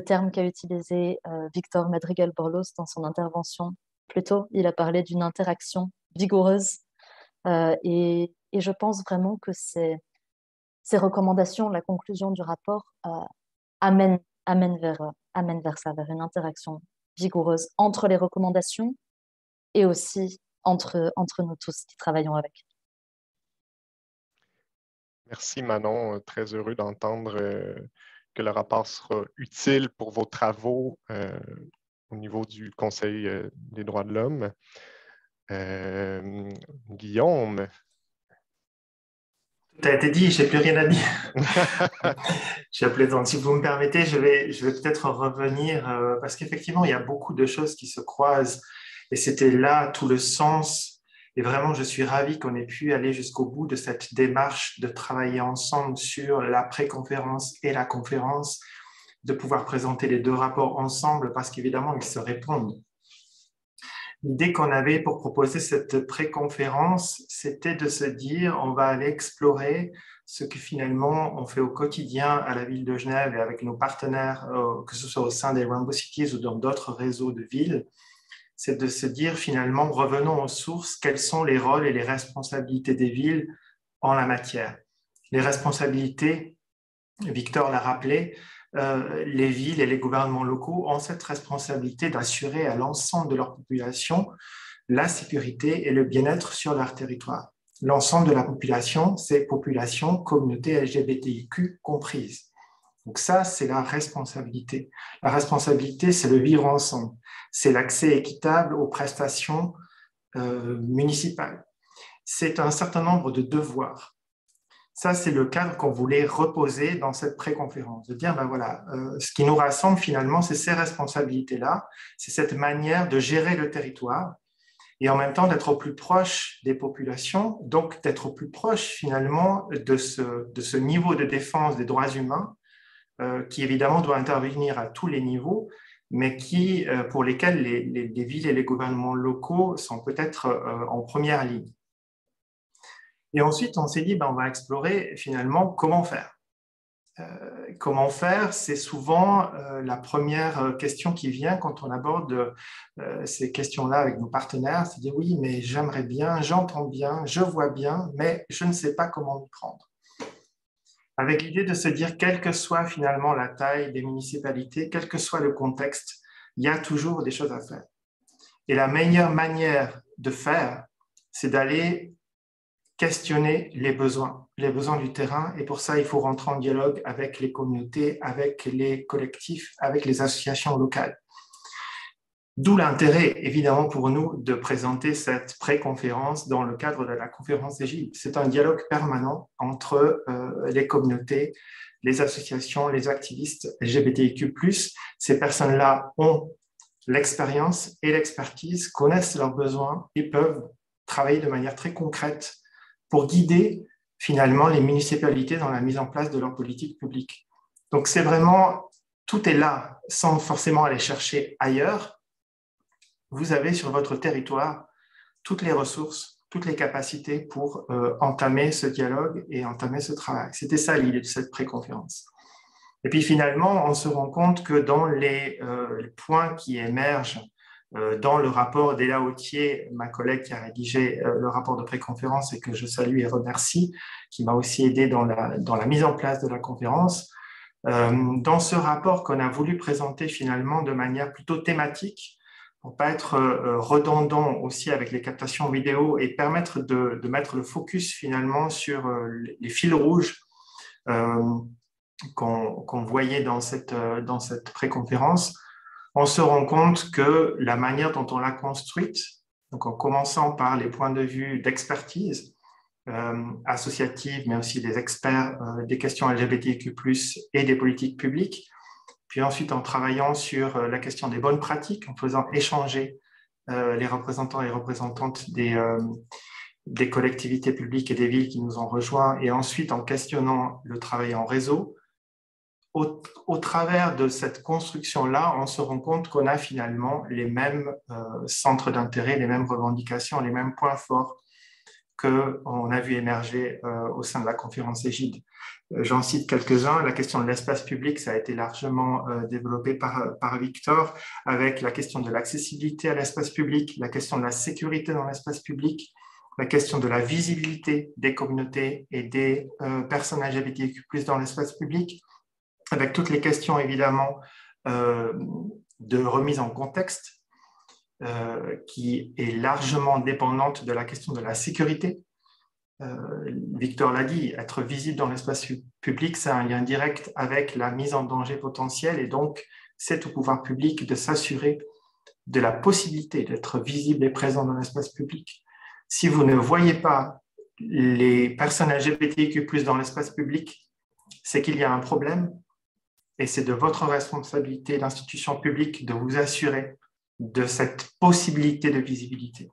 S4: terme qu'a utilisé Victor Madrigal-Borlos dans son intervention. Plus tôt, il a parlé d'une interaction vigoureuse. Et je pense vraiment que ces recommandations, la conclusion du rapport, amène vers ça, vers une interaction vigoureuse entre les recommandations et aussi entre nous tous qui travaillons avec.
S1: Merci Manon, très heureux d'entendre que le rapport sera utile pour vos travaux au niveau du Conseil des droits de l'homme. Guillaume.
S5: Tout a été dit, je n'ai plus rien à dire. Je plaisante. Si vous me permettez, je vais peut-être revenir parce qu'effectivement, il y a beaucoup de choses qui se croisent et c'était là tout le sens. Et vraiment, je suis ravi qu'on ait pu aller jusqu'au bout de cette démarche de travailler ensemble sur la pré-conférence et la conférence, de pouvoir présenter les deux rapports ensemble parce qu'évidemment, ils se répondent. L'idée qu'on avait pour proposer cette pré-conférence, c'était de se dire on va aller explorer ce que finalement on fait au quotidien à la ville de Genève et avec nos partenaires, que ce soit au sein des Rainbow Cities ou dans d'autres réseaux de villes, c'est de se dire finalement revenons aux sources, quels sont les rôles et les responsabilités des villes en la matière. Les responsabilités, Victor l'a rappelé, les villes et les gouvernements locaux ont cette responsabilité d'assurer à l'ensemble de leur population la sécurité et le bien-être sur leur territoire. L'ensemble de la population, c'est population, communauté LGBTIQ comprise. Donc ça, c'est la responsabilité. La responsabilité, c'est le vivre ensemble. C'est l'accès équitable aux prestations municipales. C'est un certain nombre de devoirs. Ça, c'est le cadre qu'on voulait reposer dans cette pré-conférence, de dire, ben voilà, ce qui nous rassemble finalement, c'est ces responsabilités-là, c'est cette manière de gérer le territoire et en même temps d'être au plus proche des populations, donc d'être au plus proche finalement de ce niveau de défense des droits humains qui évidemment doit intervenir à tous les niveaux, mais pour lesquels les villes et les gouvernements locaux sont peut-être en première ligne. Et ensuite, on s'est dit, on va explorer finalement comment faire. Comment faire, c'est souvent la première question qui vient quand on aborde ces questions-là avec nos partenaires. C'est de dire, oui, mais j'aimerais bien, j'entends bien, je vois bien, mais je ne sais pas comment m'y prendre. Avec l'idée de se dire, quelle que soit finalement la taille des municipalités, quel que soit le contexte, il y a toujours des choses à faire. Et la meilleure manière de faire, c'est d'aller questionner les besoins du terrain. Et pour ça, il faut rentrer en dialogue avec les communautés, avec les collectifs, avec les associations locales. D'où l'intérêt, évidemment, pour nous de présenter cette pré-conférence dans le cadre de la conférence des Gilles. C'est un dialogue permanent entre les communautés, les associations, les activistes LGBTIQ+. Ces personnes-là ont l'expérience et l'expertise, connaissent leurs besoins et peuvent travailler de manière très concrète pour guider finalement les municipalités dans la mise en place de leur politique publique. Donc c'est vraiment, tout est là, sans forcément aller chercher ailleurs. Vous avez sur votre territoire toutes les ressources, toutes les capacités pour entamer ce dialogue et entamer ce travail. C'était ça l'idée de cette pré-conférence. Et puis finalement, on se rend compte que dans les points qui émergent dans le rapport d'Ella Autier, ma collègue qui a rédigé le rapport de préconférence et que je salue et remercie, qui m'a aussi aidé dans la mise en place de la conférence, dans ce rapport qu'on a voulu présenter finalement de manière plutôt thématique, pour pas être redondant aussi avec les captations vidéo et permettre de mettre le focus finalement sur les fils rouges qu'on voyait dans cette préconférence, on se rend compte que la manière dont on l'a construite, donc en commençant par les points de vue d'expertise associative, mais aussi des experts des questions LGBTQ+, et des politiques publiques, puis ensuite en travaillant sur la question des bonnes pratiques, en faisant échanger les représentants et représentantes des collectivités publiques et des villes qui nous ont rejoints, et ensuite en questionnant le travail en réseau. Au travers de cette construction-là, on se rend compte qu'on a finalement les mêmes centres d'intérêt, les mêmes revendications, les mêmes points forts qu'on a vu émerger au sein de la conférence Égide. J'en cite quelques-uns. La question de l'espace public, ça a été largement développé par Victor, avec la question de l'accessibilité à l'espace public, la question de la sécurité dans l'espace public, la question de la visibilité des communautés et des personnes LGBTQ+ dans l'espace public, avec toutes les questions évidemment de remise en contexte, qui est largement dépendante de la question de la sécurité. Victor l'a dit, être visible dans l'espace public, c'est un lien direct avec la mise en danger potentielle, et donc c'est au pouvoir public de s'assurer de la possibilité d'être visible et présent dans l'espace public. Si vous ne voyez pas les personnes LGBTQ+ dans l'espace public, c'est qu'il y a un problème, et c'est de votre responsabilité d'institution publique de vous assurer de cette possibilité de visibilité.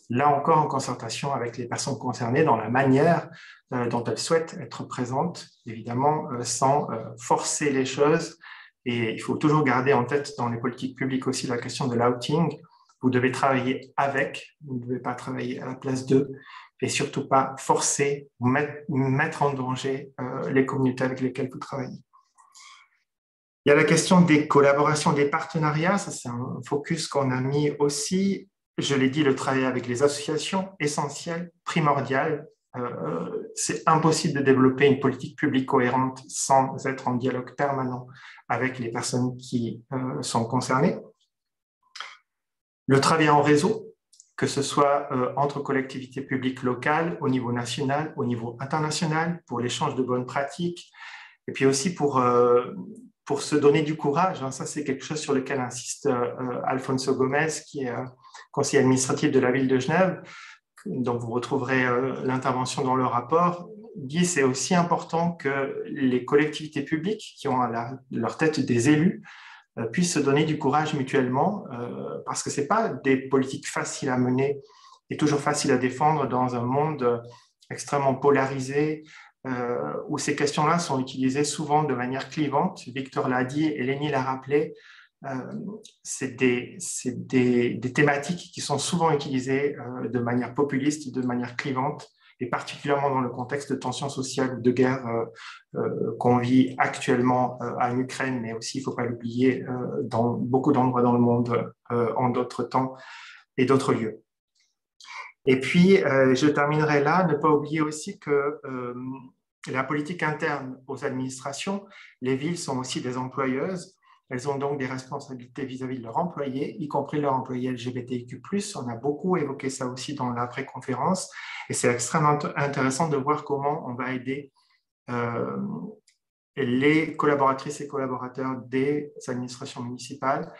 S5: Là encore, en concertation avec les personnes concernées dans la manière dont elles souhaitent être présentes, évidemment, sans forcer les choses. Et il faut toujours garder en tête dans les politiques publiques aussi la question de l'outing. Vous devez travailler avec, vous ne devez pas travailler à la place d'eux, et surtout pas forcer ou mettre en danger les communautés avec lesquelles vous travaillez. Il y a la question des collaborations, des partenariats. Ça, c'est un focus qu'on a mis aussi. Je l'ai dit, le travail avec les associations, essentiel, primordial. C'est impossible de développer une politique publique cohérente sans être en dialogue permanent avec les personnes qui sont concernées. Le travail en réseau, que ce soit entre collectivités publiques locales, au niveau national, au niveau international, pour l'échange de bonnes pratiques, et puis aussi pour se donner du courage. Ça, c'est quelque chose sur lequel insiste Alfonso Gomez, qui est conseiller administratif de la ville de Genève, dont vous retrouverez l'intervention dans le rapport. Il dit que c'est aussi important que les collectivités publiques, qui ont à leur tête des élus, puissent se donner du courage mutuellement, parce que ce n'est pas des politiques faciles à mener et toujours faciles à défendre dans un monde extrêmement polarisé, où ces questions-là sont utilisées souvent de manière clivante. Victor l'a dit et Lénie l'a rappelé, c'est des thématiques qui sont souvent utilisées de manière populiste, de manière clivante, et particulièrement dans le contexte de tensions sociales ou de guerre qu'on vit actuellement en Ukraine, mais aussi, il ne faut pas l'oublier, dans beaucoup d'endroits dans le monde en d'autres temps et d'autres lieux. Et puis, je terminerai là, ne pas oublier aussi que la politique interne aux administrations, les villes sont aussi des employeuses. Elles ont donc des responsabilités vis-à-vis de leurs employés, y compris leurs employés LGBTIQ+. On a beaucoup évoqué ça aussi dans la préconférence. Et c'est extrêmement intéressant de voir comment on va aider les collaboratrices et collaborateurs des administrations municipales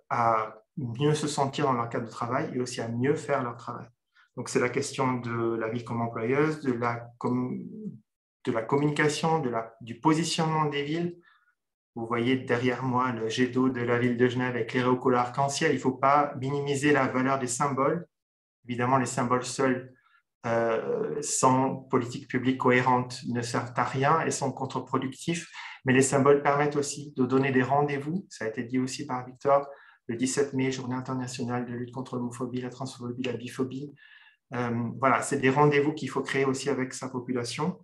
S5: à mieux se sentir dans leur cadre de travail et aussi à mieux faire leur travail. Donc, c'est la question de la ville comme employeuse, de la communication, du positionnement des villes. Vous voyez derrière moi le jet d'eau de la ville de Genève éclairé au couleur arc-en-ciel. Il ne faut pas minimiser la valeur des symboles. Évidemment, les symboles seuls, sans politique publique cohérente, ne servent à rien et sont contre-productifs. Mais les symboles permettent aussi de donner des rendez-vous. Ça a été dit aussi par Victor. Le 17 mai, Journée internationale de lutte contre l'homophobie, la transphobie, la biphobie. Voilà, c'est des rendez-vous qu'il faut créer aussi avec sa population.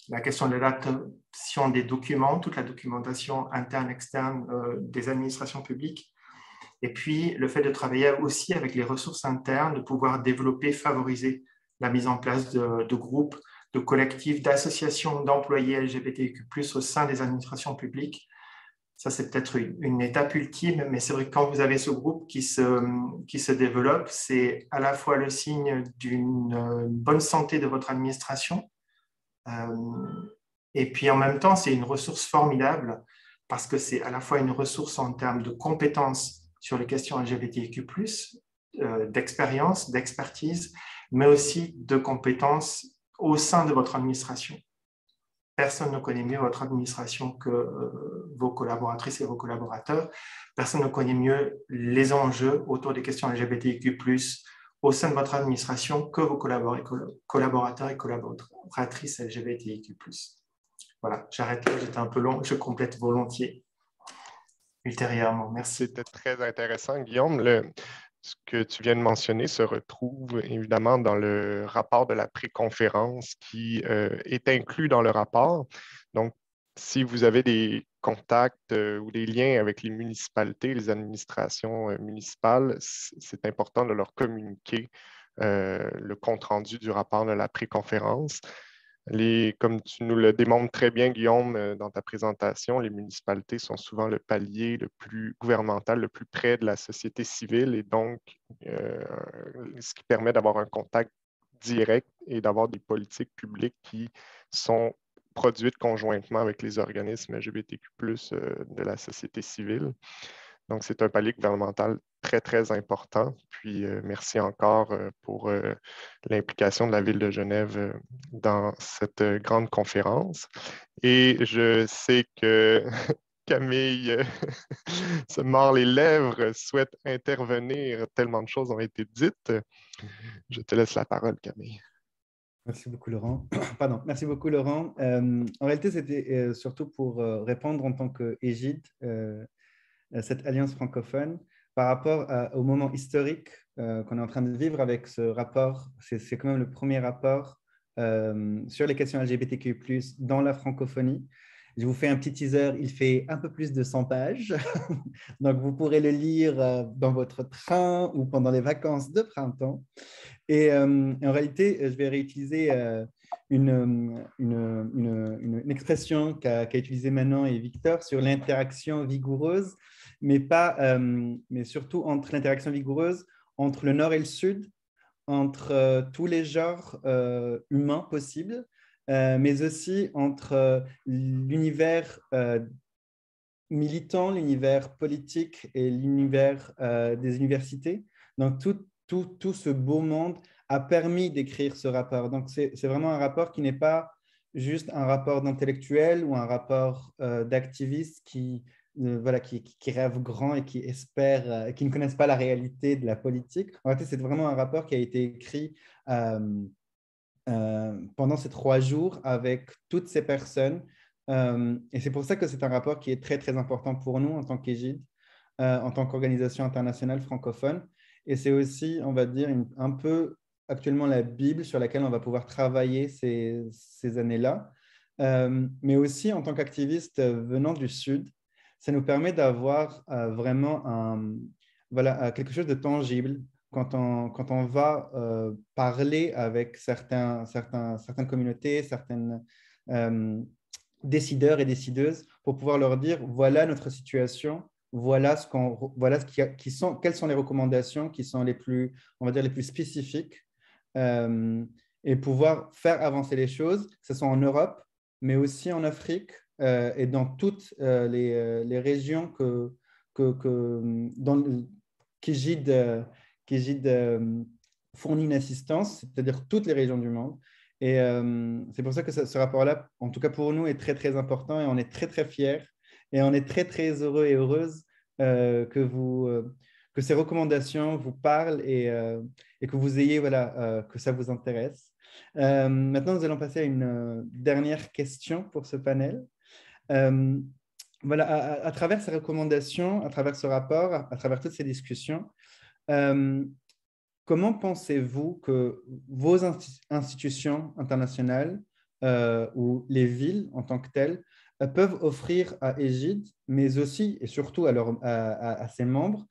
S5: la question de l'adaptation des documents, toute la documentation interne, externe des administrations publiques. Et puis, le fait de travailler aussi avec les ressources internes, de pouvoir développer, favoriser la mise en place de groupes, de collectifs, d'associations d'employés LGBTQ+, au sein des administrations publiques. Ça, c'est peut-être une étape ultime, mais c'est vrai que quand vous avez ce groupe qui se développe, c'est à la fois le signe d'une bonne santé de votre administration, et puis en même temps, c'est une ressource formidable parce que c'est à la fois une ressource en termes de compétences sur les questions LGBTQ+, d'expérience, d'expertise, mais aussi de compétences au sein de votre administration. Personne ne connaît mieux votre administration que vos collaboratrices et vos collaborateurs. Personne ne connaît mieux les enjeux autour des questions LGBTQ+, au sein de votre administration que vos collaborateurs et collaboratrices LGBTQ+. Voilà, j'arrête là, j'étais un peu long, je complète volontiers ultérieurement. Merci.
S1: C'était très intéressant, Guillaume. Ce que tu viens de mentionner se retrouve évidemment dans le rapport de la préconférence qui est inclus dans le rapport. Donc, si vous avez des contacts ou des liens avec les municipalités, les administrations municipales, c'est important de leur communiquer le compte-rendu du rapport de la préconférence. Comme tu nous le démontres très bien, Guillaume, dans ta présentation, les municipalités sont souvent le palier le plus gouvernemental, le plus près de la société civile et donc ce qui permet d'avoir un contact direct et d'avoir des politiques publiques qui sont produites conjointement avec les organismes LGBTQ+, de la société civile. Donc, c'est un palier gouvernemental très, très important. Puis, merci encore pour l'implication de la Ville de Genève dans cette grande conférence. Et je sais que Camille se mord les lèvres, souhaite intervenir. Tellement de choses ont été dites. Je te laisse la parole, Camille.
S3: Merci beaucoup, Laurent. Pardon, merci beaucoup, Laurent. En réalité, c'était surtout pour répondre en tant qu'égide cette alliance francophone par rapport au moment historique qu'on est en train de vivre avec ce rapport. C'est quand même le premier rapport sur les questions LGBTQ+, dans la francophonie. Je vous fais un petit teaser, il fait un peu plus de 100 pages, donc vous pourrez le lire dans votre train ou pendant les vacances de printemps. Et en réalité, je vais réutiliser une expression qu'a utilisée Manon et Victor sur l'interaction vigoureuse, mais surtout entre l'interaction vigoureuse entre le Nord et le Sud, entre tous les genres humains possibles, mais aussi entre l'univers militant, l'univers politique et l'univers des universités. Donc, tout ce beau monde a permis d'écrire ce rapport. Donc, c'est vraiment un rapport qui n'est pas juste un rapport d'intellectuel ou un rapport d'activistes qui rêvent grand et qui espèrent, qui ne connaissent pas la réalité de la politique. En réalité, c'est vraiment un rapport qui a été écrit pendant ces 3 jours avec toutes ces personnes. Et c'est pour ça que c'est un rapport qui est très, très important pour nous en tant qu'égide, en tant qu'organisation internationale francophone. Et c'est aussi, on va dire, un peu actuellement la Bible sur laquelle on va pouvoir travailler ces années-là. Mais aussi, en tant qu'activiste venant du Sud, ça nous permet d'avoir vraiment quelque chose de tangible quand on va parler avec certaines communautés, certaines décideurs et décideuses pour pouvoir leur dire voilà notre situation. Quelles sont les recommandations qui sont les plus spécifiques et pouvoir faire avancer les choses, que ce soit en Europe, mais aussi en Afrique et dans toutes les régions qu'Égide fournit une assistance, c'est-à-dire toutes les régions du monde. Et c'est pour ça que ce rapport-là, en tout cas pour nous, est très, très important et on est très, très fiers. Et on est très, très heureux et heureuse que ces recommandations vous parlent et que vous ayez, que ça vous intéresse. Maintenant, nous allons passer à une dernière question pour ce panel. À travers ces recommandations, à travers ce rapport, à travers toutes ces discussions, comment pensez-vous que vos institutions internationales où les villes en tant que telles peuvent offrir à Égide, mais aussi et surtout à ses membres,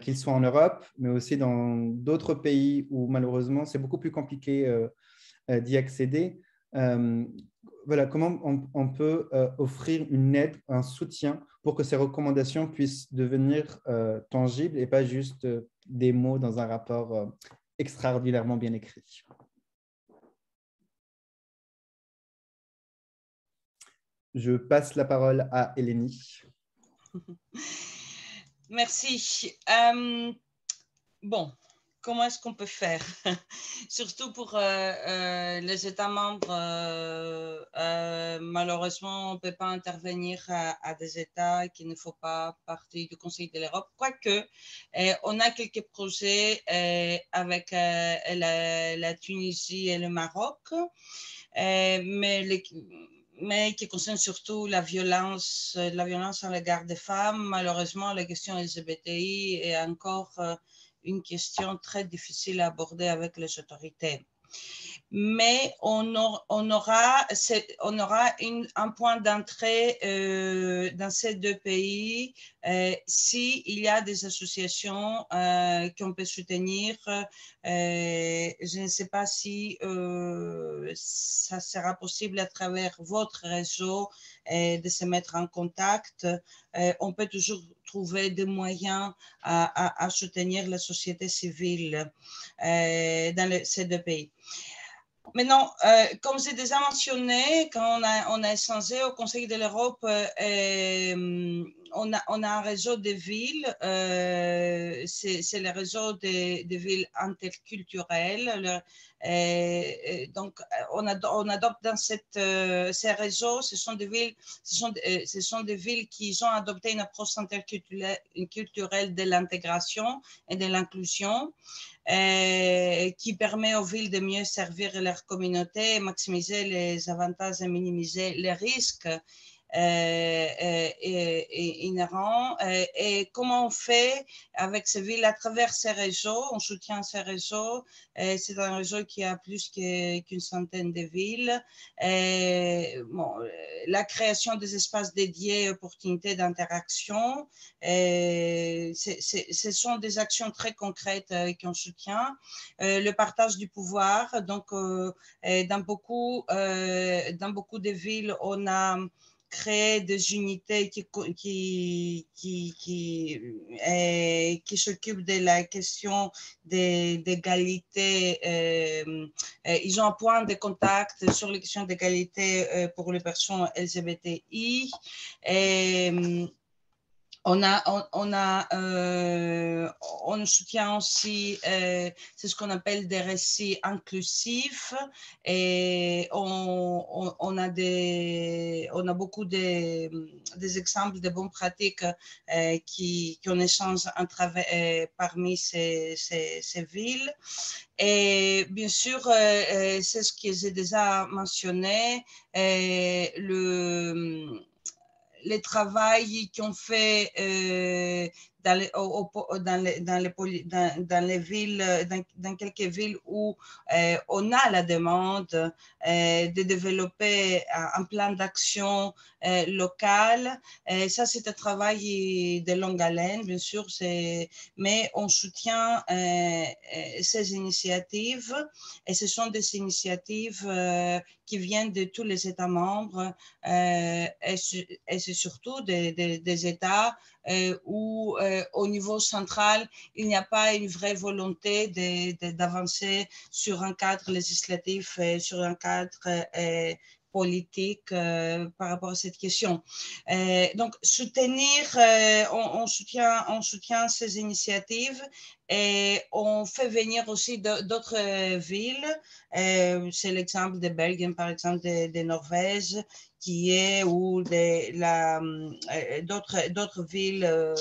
S3: qu'ils soient en Europe, mais aussi dans d'autres pays où malheureusement c'est beaucoup plus compliqué d'y accéder. Voilà, comment on peut offrir une aide, un soutien pour que ces recommandations puissent devenir tangibles et pas juste des mots dans un rapport extraordinairement bien écrit. Je passe la parole à Elénie.
S6: Merci. Bon, comment est-ce qu'on peut faire? Surtout pour les États membres, malheureusement, on ne peut pas intervenir à des États qui ne font pas partie du Conseil de l'Europe. Quoique, on a quelques projets avec la Tunisie et le Maroc, mais qui concerne surtout la violence à l'égard des femmes. Malheureusement, la question LGBTI est encore une question très difficile à aborder avec les autorités. Mais on aura un point d'entrée dans ces deux pays s'il y a des associations qu'on peut soutenir. Je ne sais pas si ça sera possible à travers votre réseau de se mettre en contact. On peut toujours trouver des moyens à soutenir la société civile dans ces deux pays. Maintenant, comme j'ai déjà mentionné, quand on a échangé au Conseil de l'Europe, on a un réseau de villes, c'est le réseau de villes interculturelles. Donc, on adopte dans ces réseaux, ce sont des villes qui ont adopté une approche interculturelle de l'intégration et de l'inclusion. Qui permet aux villes de mieux servir leur communauté, maximiser les avantages et minimiser les risques inhérents. Et comment on fait avec ces villes à travers ces réseaux? On soutient ces réseaux. C'est un réseau qui a plus qu'une centaine de villes. Bon, la création des espaces dédiés, opportunités d'interaction. Ce sont des actions très concrètes qu'on soutient. Le partage du pouvoir. Donc, dans beaucoup de villes, on a créé des unités qui s'occupent de la question d'égalité. Ils ont un point de contact sur les questions d'égalité pour les personnes LGBTI. On soutient aussi, c'est ce qu'on appelle des récits inclusifs, et on a beaucoup des exemples de bonnes pratiques qu'on échange parmi ces villes. Et bien sûr, c'est ce que j'ai déjà mentionné, le travail qu'on fait dans quelques villes où on a la demande de développer un plan d'action local. Ça, c'est un travail de longue haleine, bien sûr, mais on soutient ces initiatives, et ce sont des initiatives qui viennent de tous les États membres, et c'est surtout des États où au niveau central, il n'y a pas une vraie volonté d'avancer sur un cadre législatif, sur un cadre politique par rapport à cette question. Donc, on soutient ces initiatives, et on fait venir aussi d'autres villes. C'est l'exemple de Belgique, par exemple, de Norvège, ou d'autres villes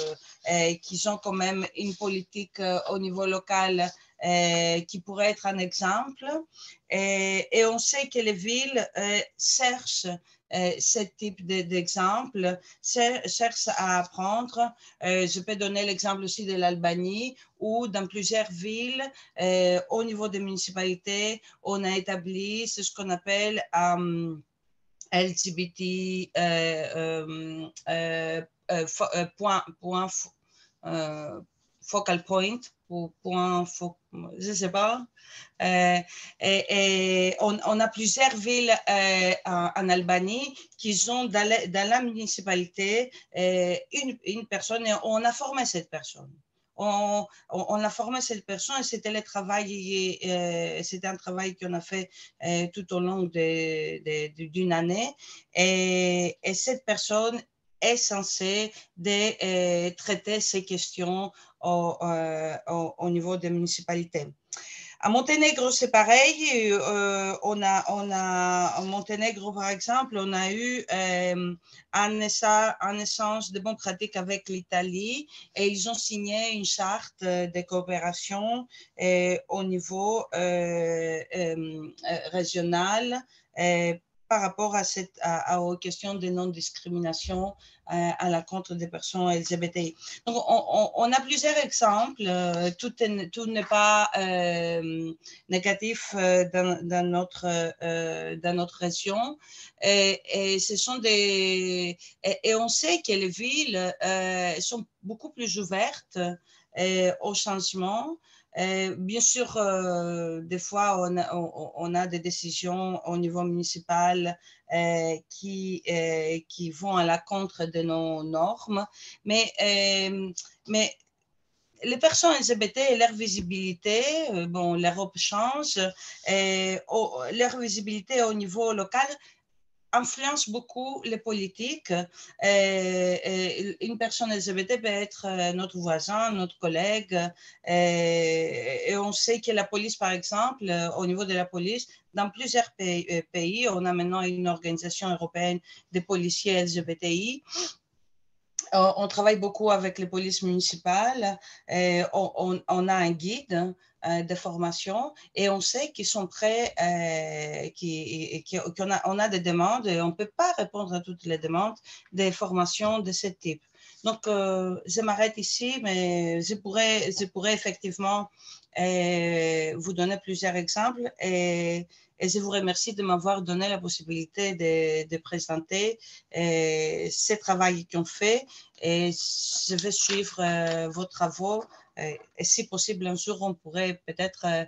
S6: qui ont quand même une politique au niveau local qui pourrait être un exemple. Et on sait que les villes cherchent ce type d'exemple, cherchent à apprendre. Je peux donner l'exemple aussi de l'Albanie, où dans plusieurs villes, au niveau des municipalités, on a établi ce qu'on appelle LGBT focal point, ou point, je ne sais pas. Et on a plusieurs villes en Albanie qui ont dans la municipalité une personne, et on a formé cette personne. On a formé cette personne, et c'était le travail, c'était un travail qu'on a fait tout au long d'une année. Et cette personne est censée traiter ces questions au niveau des municipalités. À Monténégro, c'est pareil. En Monténégro, par exemple, on a eu un échange de bonnes pratiques avec l'Italie, et ils ont signé une charte de coopération au niveau régional par rapport aux questions de non-discrimination à l'encontre des personnes LGBTI. Donc, on a plusieurs exemples. Tout n'est pas négatif dans notre région. Et ce sont et on sait que les villes sont beaucoup plus ouvertes au changement. Bien sûr, des fois, on a des décisions au niveau municipal qui vont à l'encontre de nos normes, mais les personnes LGBT et leur visibilité, l'Europe change, leur visibilité au niveau local influence beaucoup les politiques. Une personne LGBT peut être notre voisin, notre collègue, et on sait que la police, par exemple, au niveau de la police, dans plusieurs pays, on a maintenant une organisation européenne des policiers LGBTI. On travaille beaucoup avec les polices municipales. On a un guide de formation, et on sait qu'ils sont prêts, qu'on a des demandes, et on ne peut pas répondre à toutes les demandes des formations de ce type. Donc, je m'arrête ici, mais je pourrais effectivement vous donner plusieurs exemples, et je vous remercie de m'avoir donné la possibilité de présenter ce travail qu'on fait, et je vais suivre vos travaux. Et si possible, un jour, on pourrait peut-être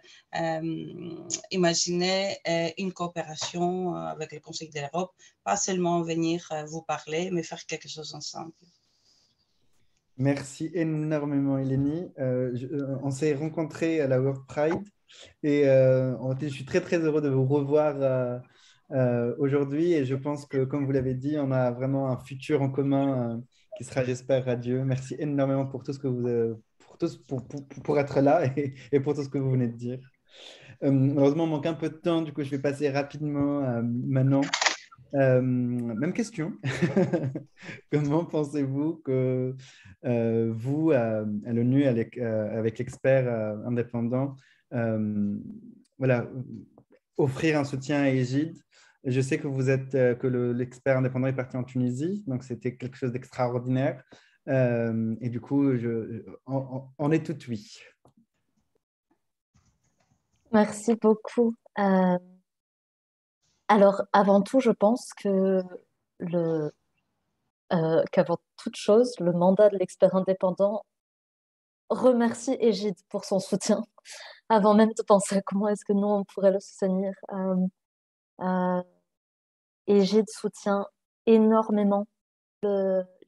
S6: imaginer une coopération avec le Conseil de l'Europe, pas seulement venir vous parler, mais faire quelque chose ensemble.
S3: Merci énormément, Eleni. On s'est rencontrés à la World Pride, et je suis très, très heureux de vous revoir aujourd'hui. Et je pense que, comme vous l'avez dit, on a vraiment un futur en commun qui sera, j'espère, radieux. Merci énormément pour tout ce que vous, pour être là, et pour tout ce que vous venez de dire. Malheureusement, on manque un peu de temps, du coup, je vais passer rapidement maintenant. Même question. Comment pensez-vous que vous, à l'ONU, avec l'expert indépendant, voilà, offrir un soutien à Égide? Je sais que vous êtes que l'expert indépendant est parti en Tunisie, donc c'était quelque chose d'extraordinaire. Et du coup, on est tout oui.
S4: Merci beaucoup. Alors, avant tout, je pense que qu'avant toute chose, le mandat de l'expert indépendant remercie Égide pour son soutien, avant même de penser à comment est-ce que nous, on pourrait le soutenir. Égide soutient énormément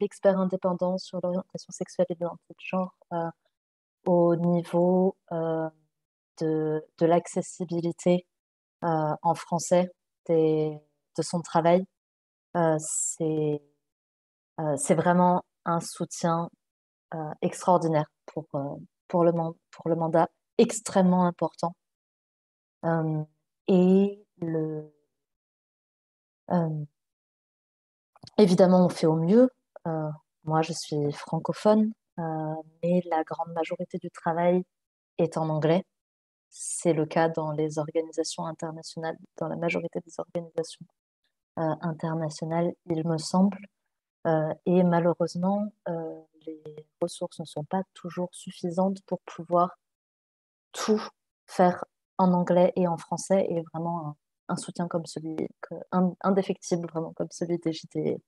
S4: l'expert indépendant sur l'orientation sexuelle et l'identité de genre au niveau de l'accessibilité en français de son travail. C'est vraiment un soutien extraordinaire pour le mandat, extrêmement important. Et évidemment, on fait au mieux. Moi, je suis francophone, mais la grande majorité du travail est en anglais. C'est le cas dans les organisations internationales, dans la majorité des organisations internationale, il me semble. Et malheureusement, les ressources ne sont pas toujours suffisantes pour pouvoir tout faire en anglais et en français, et vraiment un soutien comme celui, indéfectible vraiment comme celui des JT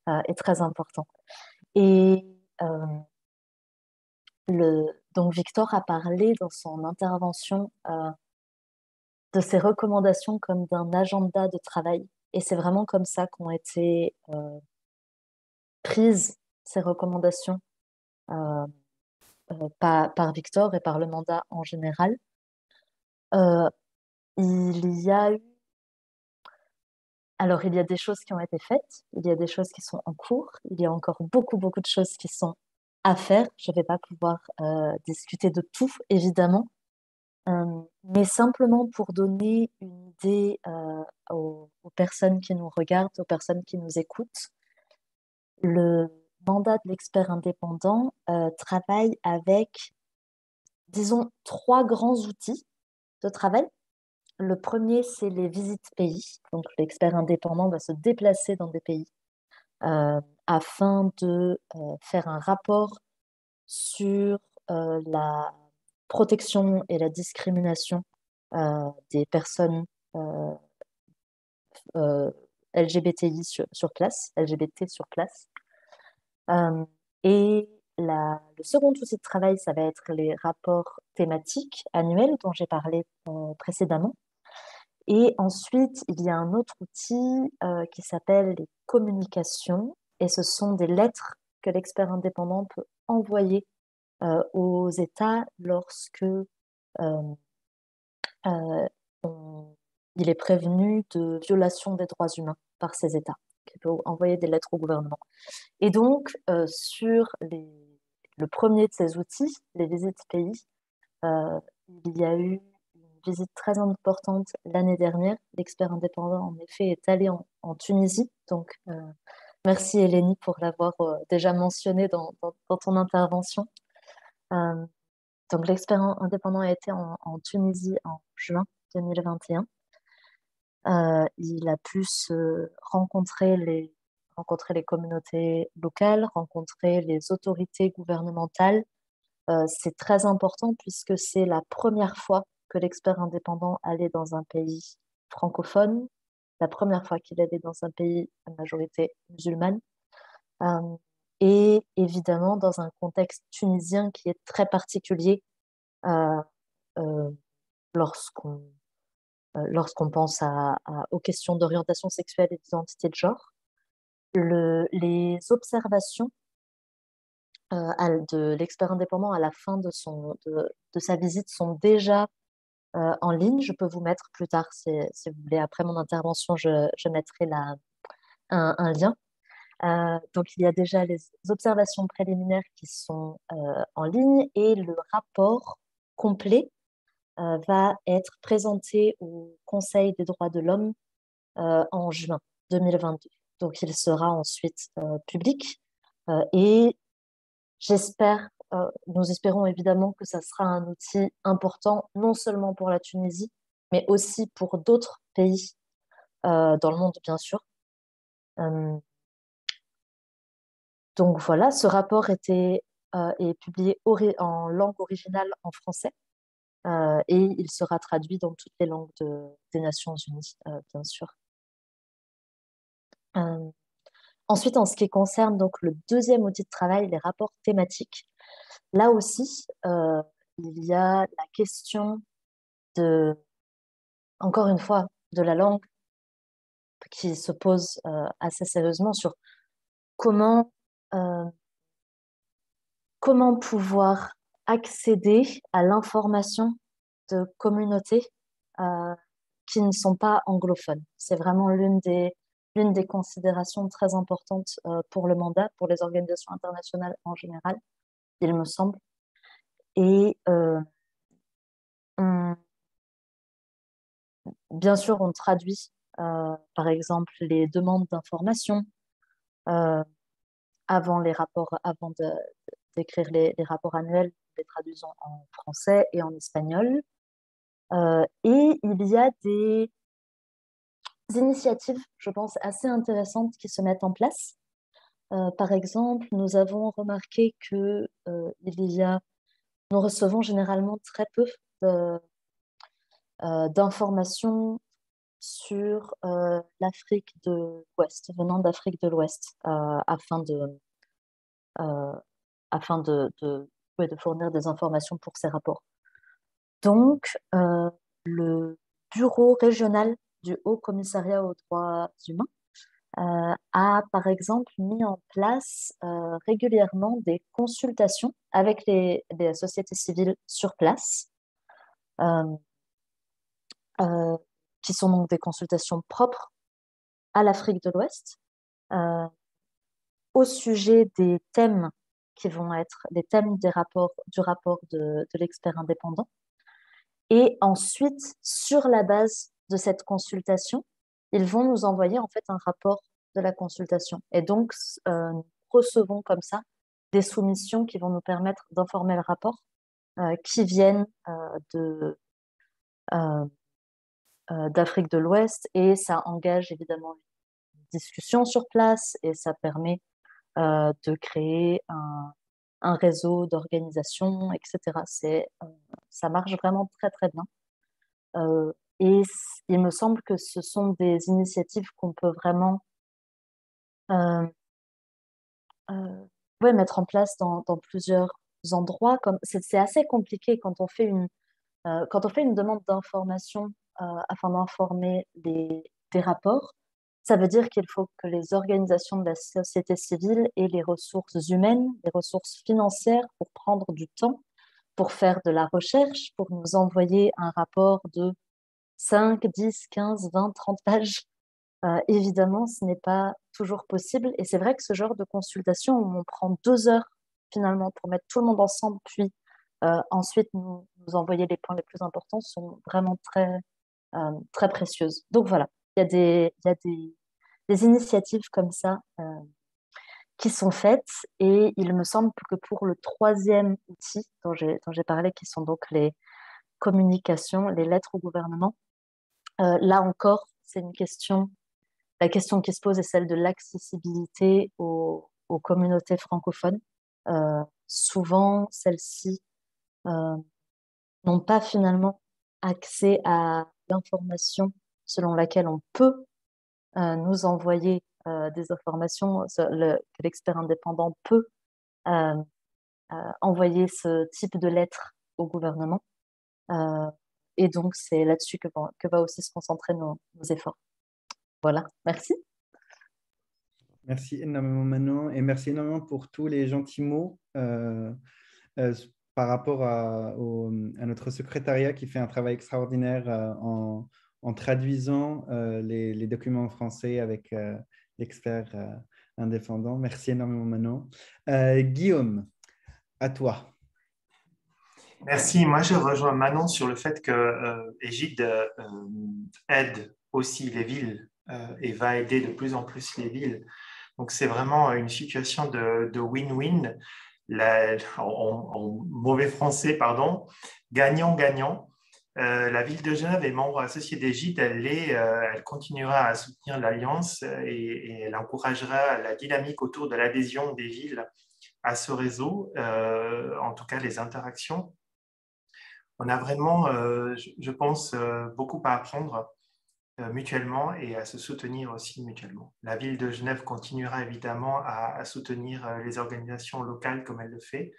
S4: est très important. Et donc Victor a parlé dans son intervention de ses recommandations comme d'un agenda de travail, et c'est vraiment comme ça qu'ont été prises ces recommandations par Victor et par le mandat en général. Il y a eu Alors, il y a des choses qui ont été faites, il y a des choses qui sont en cours, il y a encore beaucoup, beaucoup de choses qui sont à faire. Je ne vais pas pouvoir discuter de tout, évidemment, mais simplement pour donner une idée aux personnes qui nous regardent, aux personnes qui nous écoutent. Le mandat de l'expert indépendant travaille avec, disons, 3 grands outils de travail. Le premier, c'est les visites pays. Donc, l'expert indépendant va se déplacer dans des pays afin de faire un rapport sur la protection et la discrimination des personnes LGBTI sur place, LGBT sur place. Et le second outil de travail, ça va être les rapports thématiques annuels dont j'ai parlé précédemment. Et ensuite, il y a un autre outil qui s'appelle les communications, et ce sont des lettres que l'expert indépendant peut envoyer aux États lorsque il est prévenu de violation des droits humains par ces États, qui peut envoyer des lettres au gouvernement. Et donc, sur le premier de ces outils, les visites pays, il y a eu une visite très importante l'année dernière. L'expert indépendant, en effet, est allé en Tunisie. Donc, merci Eleni pour l'avoir déjà mentionné dans ton intervention. Donc, l'expert indépendant a été en Tunisie en juin 2021. Il a pu rencontrer les communautés locales, rencontrer les autorités gouvernementales. C'est très important puisque c'est la première fois que l'expert indépendant allait dans un pays francophone, la première fois qu'il allait dans un pays à majorité musulmane, et évidemment dans un contexte tunisien qui est très particulier lorsqu'on pense aux questions d'orientation sexuelle et d'identité de genre. Les observations de l'expert indépendant à la fin de sa visite sont déjà en ligne. Je peux vous mettre plus tard, si vous voulez, après mon intervention, je mettrai un lien. Donc, il y a déjà les observations préliminaires qui sont en ligne, et le rapport complet va être présenté au Conseil des droits de l'homme en juin 2022. Donc, il sera ensuite public et nous espérons évidemment que ça sera un outil important, non seulement pour la Tunisie, mais aussi pour d'autres pays dans le monde, bien sûr. Donc voilà, ce rapport est publié en langue originale en français, et il sera traduit dans toutes les langues des Nations Unies, bien sûr. Ensuite, en ce qui concerne donc le deuxième outil de travail, les rapports thématiques, là aussi, il y a la question encore une fois, de la langue qui se pose assez sérieusement sur comment pouvoir accéder à l'information de communautés qui ne sont pas anglophones. C'est vraiment l'une des considérations très importantes pour le mandat, pour les organisations internationales en général, il me semble. Et bien sûr, on traduit, par exemple, les demandes d'information avant d'écrire les rapports annuels, les traduisons en français et en espagnol. Et il y a initiatives, je pense, assez intéressantes qui se mettent en place. Par exemple, nous avons remarqué que nous recevons généralement très peu d'informations sur l'Afrique de l'Ouest, venant d'Afrique de l'Ouest, afin de fournir des informations pour ces rapports. Donc, le bureau régional du Haut Commissariat aux droits humains a, par exemple, mis en place régulièrement des consultations avec les sociétés civiles sur place, qui sont donc des consultations propres à l'Afrique de l'Ouest, au sujet des thèmes qui vont être les thèmes du rapport de l'expert indépendant. Et ensuite, sur la base de cette consultation, ils vont nous envoyer en fait un rapport de la consultation. Et donc, nous recevons comme ça des soumissions qui vont nous permettre d'informer le rapport, qui viennent d'Afrique de l'Ouest, et ça engage évidemment une discussion sur place, et ça permet de créer un réseau d'organisation, etc. Ça marche vraiment très, très bien. Et il me semble que ce sont des initiatives qu'on peut vraiment mettre en place dans plusieurs endroits. C'est assez compliqué quand on fait une demande d'information afin d'informer des rapports. Ça veut dire qu'il faut que les organisations de la société civile aient les ressources humaines, les ressources financières pour prendre du temps, pour faire de la recherche, pour nous envoyer un rapport de 5, 10, 15, 20, 30 pages. Évidemment, ce n'est pas toujours possible. Et c'est vrai que ce genre de consultation où on prend 2 heures finalement pour mettre tout le monde ensemble, puis ensuite nous envoyer les points les plus importants, sont vraiment très, très précieuses. Donc voilà, il y a des initiatives comme ça qui sont faites. Et il me semble que pour le 3e outil dont j'ai parlé, qui sont donc les communications, les lettres au gouvernement, là encore, c'est une question. La question qui se pose est celle de l'accessibilité aux communautés francophones. Souvent, celles-ci n'ont pas finalement accès à l'information selon laquelle on peut nous envoyer des informations, que l'expert indépendant peut envoyer ce type de lettres au gouvernement. Et donc, c'est là-dessus que va aussi se concentrer nos efforts. Voilà, merci.
S3: Merci énormément Manon, et merci énormément pour tous les gentils mots par rapport à notre secrétariat qui fait un travail extraordinaire en traduisant les documents en français avec l'expert indépendant. Merci énormément Manon. Guillaume, à toi.
S5: Merci. Moi, je rejoins Manon sur le fait que Égide aide aussi les villes et va aider de plus en plus les villes. Donc, c'est vraiment une situation de win-win. En mauvais français, pardon, gagnant-gagnant. La ville de Genève est membre associé d'Égide. Elle continuera à soutenir l'Alliance et elle encouragera la dynamique autour de l'adhésion des villes à ce réseau, en tout cas les interactions. On a vraiment, je pense, beaucoup à apprendre mutuellement et à se soutenir aussi mutuellement. La ville de Genève continuera évidemment à soutenir les organisations locales comme elle le fait.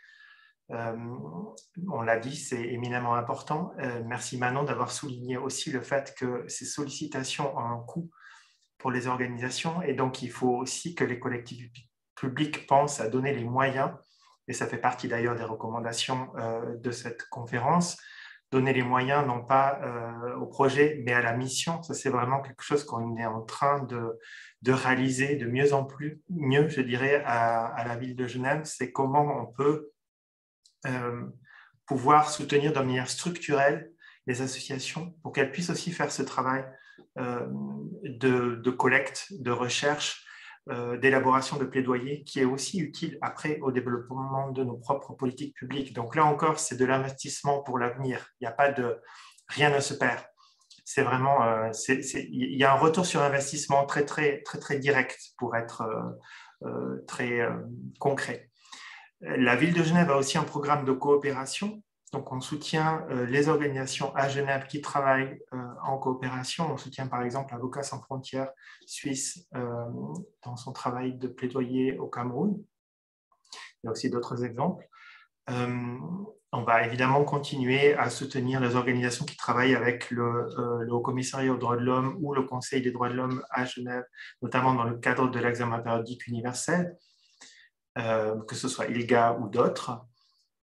S5: On l'a dit, c'est éminemment important. Merci Manon d'avoir souligné aussi le fait que ces sollicitations ont un coût pour les organisations et donc il faut aussi que les collectivités publiques pensent à donner les moyens, et ça fait partie d'ailleurs des recommandations de cette conférence, donner les moyens non pas au projet mais à la mission. Ça, c'est vraiment quelque chose qu'on est en train de réaliser de mieux en mieux, je dirais, à la ville de Genève. C'est comment on peut pouvoir soutenir de manière structurelle les associations pour qu'elles puissent aussi faire ce travail de collecte, de recherche, d'élaboration de plaidoyer qui est aussi utile après au développement de nos propres politiques publiques. Donc là encore, c'est de l'investissement pour l'avenir. Il n'y a pas de... Rien ne se perd. c'est vraiment, il y a un retour sur investissement très, très, très, très direct pour être très concret. La ville de Genève a aussi un programme de coopération. Donc, on soutient les organisations à Genève qui travaillent en coopération. On soutient par exemple Avocats sans frontières suisse dans son travail de plaidoyer au Cameroun. Il y a aussi d'autres exemples. On va évidemment continuer à soutenir les organisations qui travaillent avec le Haut Commissariat aux droits de l'homme ou le Conseil des droits de l'homme à Genève, notamment dans le cadre de l'examen périodique universel, que ce soit ILGA ou d'autres.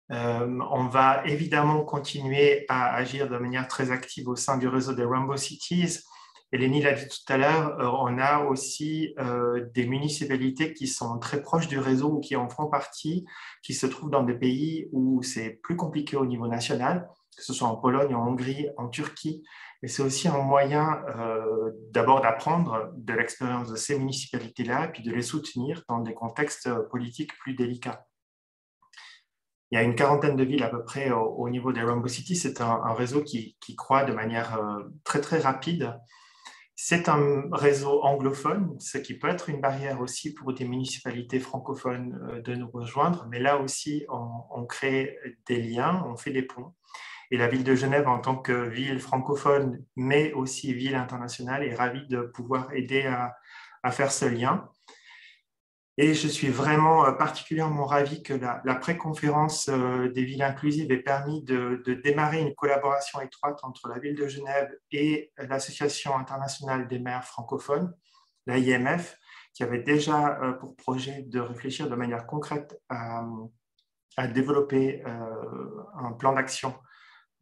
S5: On va évidemment continuer à agir de manière très active au sein du réseau des Rainbow Cities. Eleni l'a dit tout à l'heure, on a aussi des municipalités qui sont très proches du réseau ou qui en font partie, qui se trouvent dans des pays où c'est plus compliqué au niveau national, que ce soit en Pologne, en Hongrie, en Turquie. Et c'est aussi un moyen d'abord d'apprendre de l'expérience de ces municipalités-là, puis de les soutenir dans des contextes politiques plus délicats. Il y a une quarantaine de villes à peu près au niveau des Rainbow Cities. C'est un réseau qui croît de manière très, très rapide. C'est un réseau anglophone, ce qui peut être une barrière aussi pour des municipalités francophones de nous rejoindre. Mais là aussi, on crée des liens, on fait des ponts. Et la ville de Genève, en tant que ville francophone, mais aussi ville internationale, est ravie de pouvoir aider à faire ce lien. Et je suis vraiment particulièrement ravi que la préconférence des villes inclusives ait permis de démarrer une collaboration étroite entre la ville de Genève et l'Association internationale des maires francophones, l'AIMF, qui avait déjà pour projet de réfléchir de manière concrète à développer un plan d'action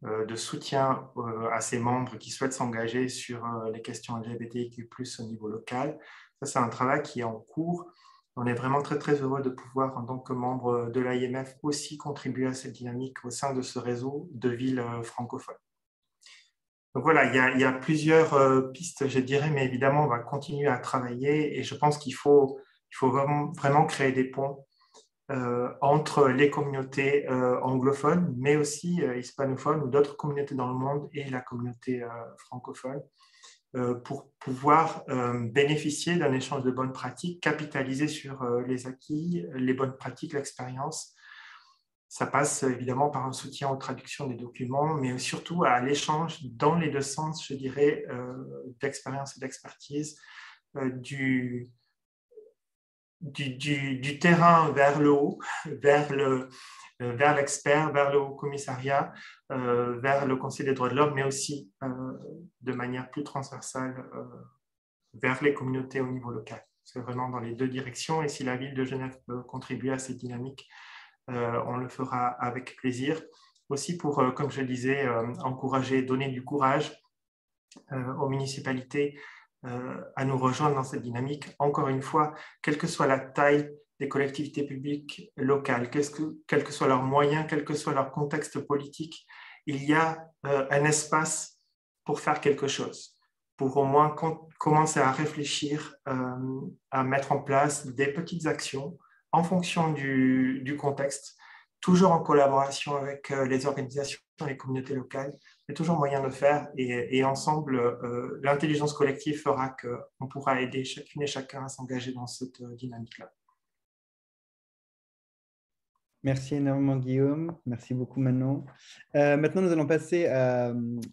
S5: de soutien à ses membres qui souhaitent s'engager sur les questions LGBTIQ+ au niveau local. Ça, c'est un travail qui est en cours. On est vraiment très, très heureux de pouvoir, en tant que membre de l'AIMF, aussi contribuer à cette dynamique au sein de ce réseau de villes francophones. Donc voilà, il y a plusieurs pistes, je dirais, mais évidemment, on va continuer à travailler et je pense qu'il faut vraiment créer des ponts entre les communautés anglophones, mais aussi hispanophones ou d'autres communautés dans le monde et la communauté francophone, pour pouvoir bénéficier d'un échange de bonnes pratiques, capitaliser sur les acquis, les bonnes pratiques, l'expérience. Ça passe évidemment par un soutien aux traductions des documents, mais surtout à l'échange dans les deux sens, je dirais, d'expérience et d'expertise, du terrain vers le haut, vers l'expert, vers le haut commissariat, vers le Conseil des droits de l'homme, mais aussi de manière plus transversale vers les communautés au niveau local. C'est vraiment dans les deux directions et si la ville de Genève peut contribuer à cette dynamique, on le fera avec plaisir. Aussi pour, comme je le disais, encourager, donner du courage aux municipalités à nous rejoindre dans cette dynamique. Encore une fois, quelle que soit la taille des collectivités publiques locales, quels que soient leurs moyens, quel que soit leur contexte politique, il y a un espace pour faire quelque chose, pour au moins commencer à réfléchir, à mettre en place des petites actions en fonction du contexte, toujours en collaboration avec les organisations et les communautés locales. Il y a toujours moyen de le faire et ensemble, l'intelligence collective fera qu'on pourra aider chacune et chacun à s'engager dans cette dynamique-là.
S3: Merci énormément, Guillaume. Merci beaucoup, Manon. Maintenant, nous allons passer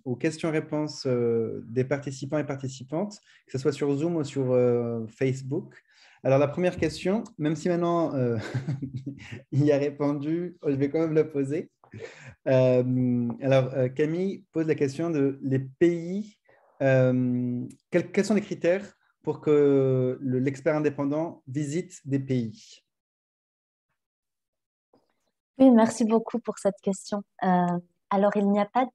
S3: aux questions-réponses des participants et participantes, que ce soit sur Zoom ou sur Facebook. Alors, la première question, même si Manon y a répondu, je vais quand même la poser. Camille pose la question de les pays. Quels sont les critères pour que l'expert indépendant visite des pays?
S4: Oui, merci beaucoup pour cette question. Alors, il n'y a pas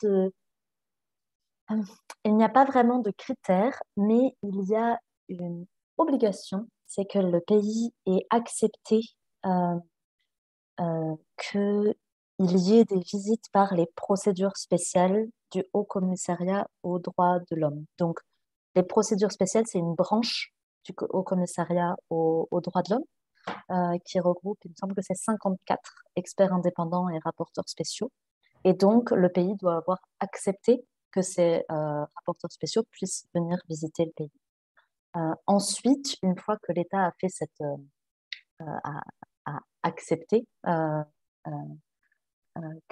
S4: vraiment de critères, mais il y a une obligation, c'est que le pays ait accepté qu'il y ait des visites par les procédures spéciales du Haut Commissariat aux droits de l'homme. Donc, les procédures spéciales, c'est une branche du Haut Commissariat aux droits de l'homme qui regroupe, il me semble que c'est 54 experts indépendants et rapporteurs spéciaux. Et donc, le pays doit avoir accepté que ces rapporteurs spéciaux puissent venir visiter le pays. Ensuite, une fois que l'État a fait a accepté que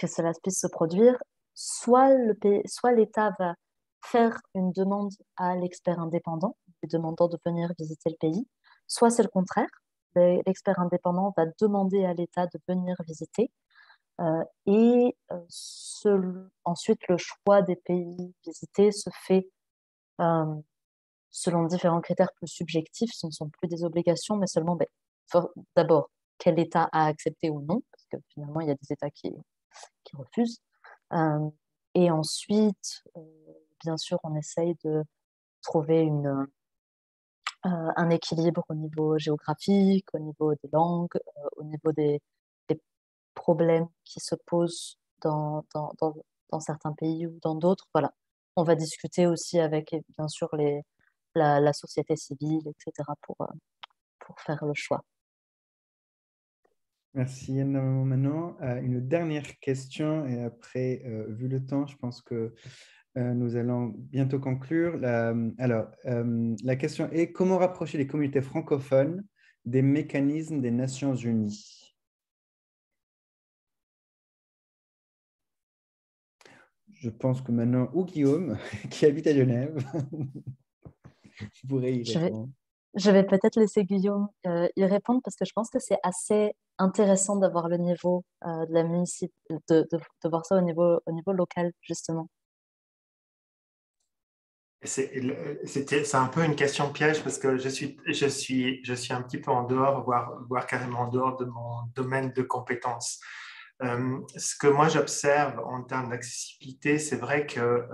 S4: cela puisse se produire, soit l'État va faire une demande à l'expert indépendant, lui demandant de venir visiter le pays, soit c'est le contraire. L'expert indépendant va demander à l'État de venir visiter ensuite le choix des pays visités se fait selon différents critères plus subjectifs. Ce ne sont plus des obligations, mais seulement d'abord quel État a accepté ou non, parce que finalement il y a des États qui refusent. Et ensuite, bien sûr, on essaye de trouver un équilibre au niveau géographique, au niveau des langues, au niveau des problèmes qui se posent dans certains pays ou dans d'autres. Voilà. On va discuter aussi avec, bien sûr, la société civile, etc., pour faire le choix.
S3: Merci énormément, Manon. Une dernière question, et après, vu le temps, je pense que nous allons bientôt conclure. La question est: comment rapprocher les communautés francophones des mécanismes des Nations Unies? Je pense que Manon ou Guillaume, qui habite à Genève, pourrait y répondre.
S4: Je vais peut-être laisser Guillaume y répondre parce que je pense que c'est assez intéressant d'avoir le niveau de la de voir ça au niveau local, justement.
S5: C'est un peu une question piège parce que je suis un petit peu en dehors, voire carrément en dehors de mon domaine de compétences. Ce que moi j'observe en termes d'accessibilité, c'est vrai que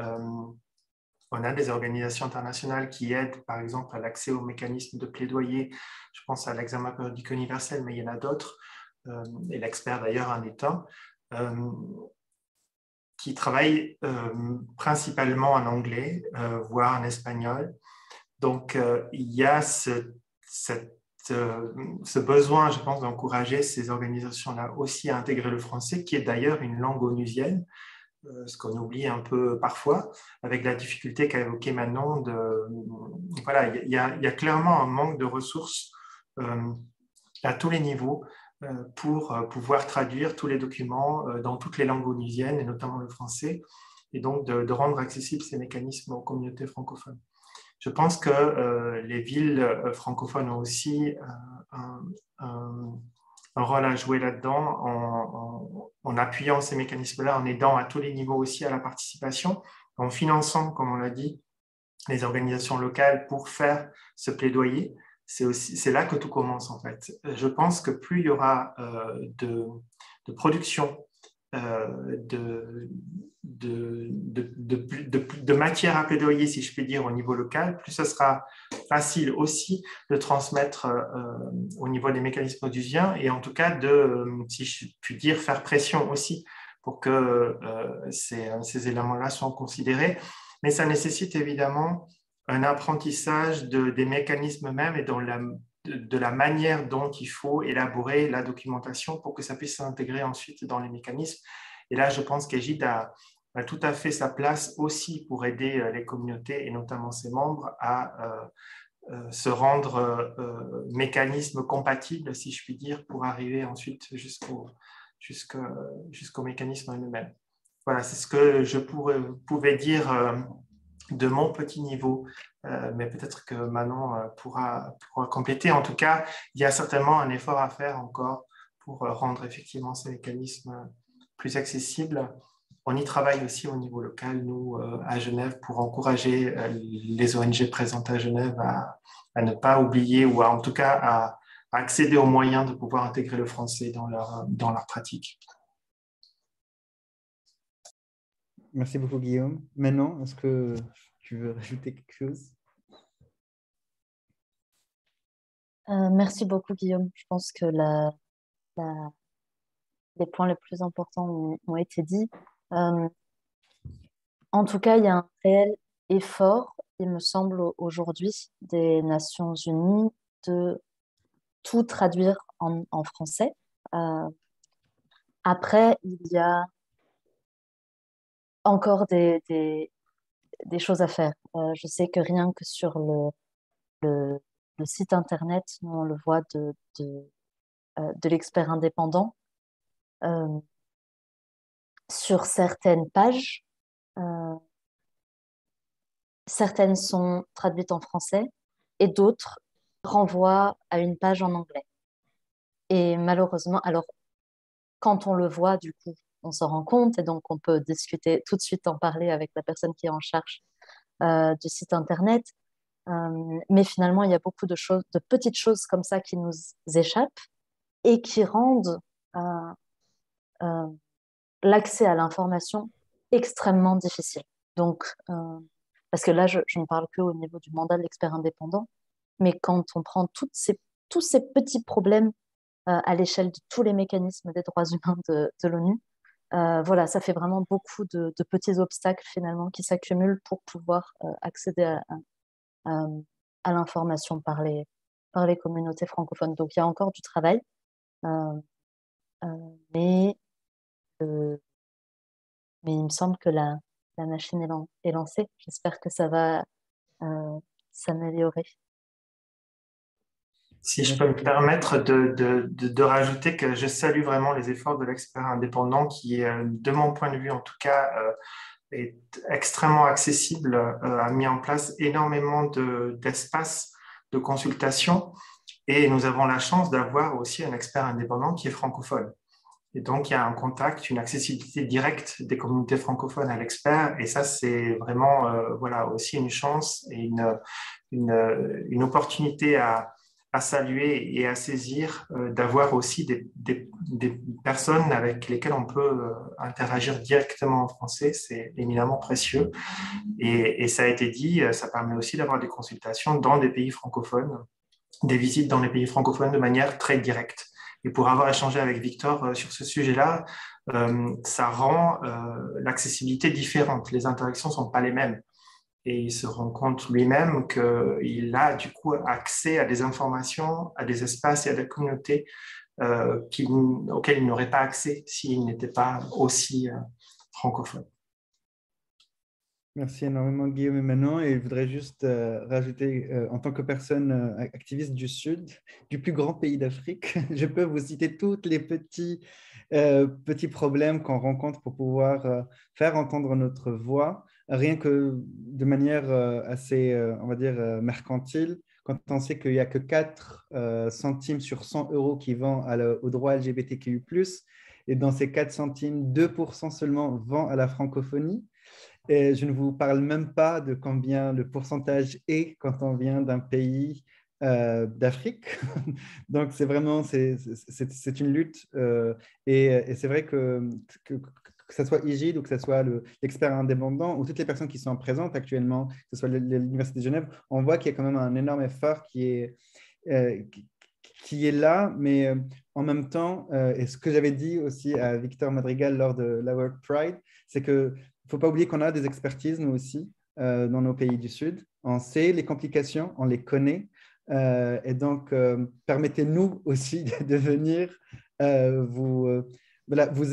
S5: on a des organisations internationales qui aident, par exemple, à l'accès aux mécanismes de plaidoyer. Je pense à l'examen périodique universel, mais il y en a d'autres, et l'expert d'ailleurs en est un, qui travaillent principalement en anglais, voire en espagnol. Donc, il y a ce besoin, je pense, d'encourager ces organisations-là aussi à intégrer le français, qui est d'ailleurs une langue onusienne, ce qu'on oublie un peu parfois, avec la difficulté qu'a évoquée Manon. Voilà, il y a clairement un manque de ressources à tous les niveaux pour pouvoir traduire tous les documents dans toutes les langues onusiennes, et notamment le français, et donc de rendre accessibles ces mécanismes aux communautés francophones. Je pense que les villes francophones ont aussi un rôle à jouer là-dedans en appuyant ces mécanismes-là, en aidant à tous les niveaux aussi à la participation, en finançant, comme on l'a dit, les organisations locales pour faire ce plaidoyer. C'est là que tout commence en fait. Je pense que plus il y aura de production, de matière à plaidoyer, si je puis dire, au niveau local, plus ce sera facile aussi de transmettre au niveau des mécanismes onusiens et en tout cas si je puis dire, faire pression aussi pour que ces éléments-là soient considérés. Mais ça nécessite évidemment un apprentissage des mécanismes même et de la manière dont il faut élaborer la documentation pour que ça puisse s'intégrer ensuite dans les mécanismes. Et là, je pense qu'Egide a tout à fait sa place aussi pour aider les communautés et notamment ses membres à se rendre mécanismes compatibles, si je puis dire, pour arriver ensuite jusqu'au mécanisme en eux-mêmes. Voilà, c'est ce que je pouvais dire de mon petit niveau, mais peut-être que Manon pourra compléter. En tout cas, il y a certainement un effort à faire encore pour rendre effectivement ces mécanismes plus accessibles. On y travaille aussi au niveau local, nous, à Genève, pour encourager les ONG présentes à Genève à ne pas oublier ou en tout cas à accéder aux moyens de pouvoir intégrer le français dans leur pratique.
S3: Merci beaucoup, Guillaume. Maintenant, est-ce que tu veux rajouter quelque chose?
S4: Merci beaucoup, Guillaume. Je pense que les points les plus importants ont été dits. En tout cas, il y a un réel effort, il me semble, aujourd'hui, des Nations Unies de tout traduire en français. Après, il y a encore des des choses à faire. Je sais que rien que sur le site Internet, nous, on le voit de l'expert indépendant. Sur certaines pages, certaines sont traduites en français et d'autres renvoient à une page en anglais. Et malheureusement, alors quand on le voit, du coup, on s'en rend compte et donc on peut discuter, tout de suite en parler avec la personne qui est en charge du site Internet. Mais finalement, il y a beaucoup de choses, de petites choses comme ça qui nous échappent et qui rendent euh, l'accès à l'information extrêmement difficile. Donc, parce que là, je ne parle que au niveau du mandat de l'expert indépendant, mais quand on prend tous ces petits problèmes à l'échelle de tous les mécanismes des droits humains de l'ONU, voilà, ça fait vraiment beaucoup de petits obstacles finalement qui s'accumulent pour pouvoir accéder à l'information par les communautés francophones. Donc, il y a encore du travail, mais il me semble que la machine est lancée. J'espère que ça va s'améliorer.
S5: Si je peux me permettre de rajouter que je salue vraiment les efforts de l'expert indépendant qui, de mon point de vue en tout cas, est extrêmement accessible, a mis en place énormément d'espaces de consultation et nous avons la chance d'avoir aussi un expert indépendant qui est francophone. Et donc, il y a un contact, une accessibilité directe des communautés francophones à l'expert. Et ça, c'est vraiment voilà, aussi une chance et une opportunité à saluer et à saisir, d'avoir aussi des personnes avec lesquelles on peut interagir directement en français. C'est éminemment précieux. Et ça a été dit, ça permet aussi d'avoir des consultations dans des pays francophones, des visites dans les pays francophones de manière très directe. Et pour avoir échangé avec Victor sur ce sujet-là, ça rend l'accessibilité différente. Les interactions ne sont pas les mêmes. Et il se rend compte lui-même qu'il a du coup accès à des informations, à des espaces et à des communautés auxquelles il n'aurait pas accès s'il n'était pas aussi francophone.
S3: Merci énormément, Guillaume et Manon. Et je voudrais juste rajouter, en tant que personne activiste du Sud, du plus grand pays d'Afrique, je peux vous citer tous les petits problèmes qu'on rencontre pour pouvoir faire entendre notre voix, rien que de manière assez, on va dire, mercantile. Quand on sait qu'il n'y a que 4 centimes sur 100 € qui vont au droit LGBTQI+, et dans ces 4 centimes, 2% seulement vont à la francophonie. Et je ne vous parle même pas de combien le pourcentage est quand on vient d'un pays d'Afrique. Donc, c'est vraiment c'est une lutte. Et c'est vrai que ce soit IGID ou que ce soit l'expert indépendant ou toutes les personnes qui sont présentes actuellement, que ce soit l'Université de Genève, on voit qu'il y a quand même un énorme effort qui est là, mais en même temps, et ce que j'avais dit aussi à Victor Madrigal lors de la World Pride, c'est que il ne faut pas oublier qu'on a des expertises, nous aussi, dans nos pays du Sud. On sait les complications, on les connaît. Et donc, permettez-nous aussi de venir vous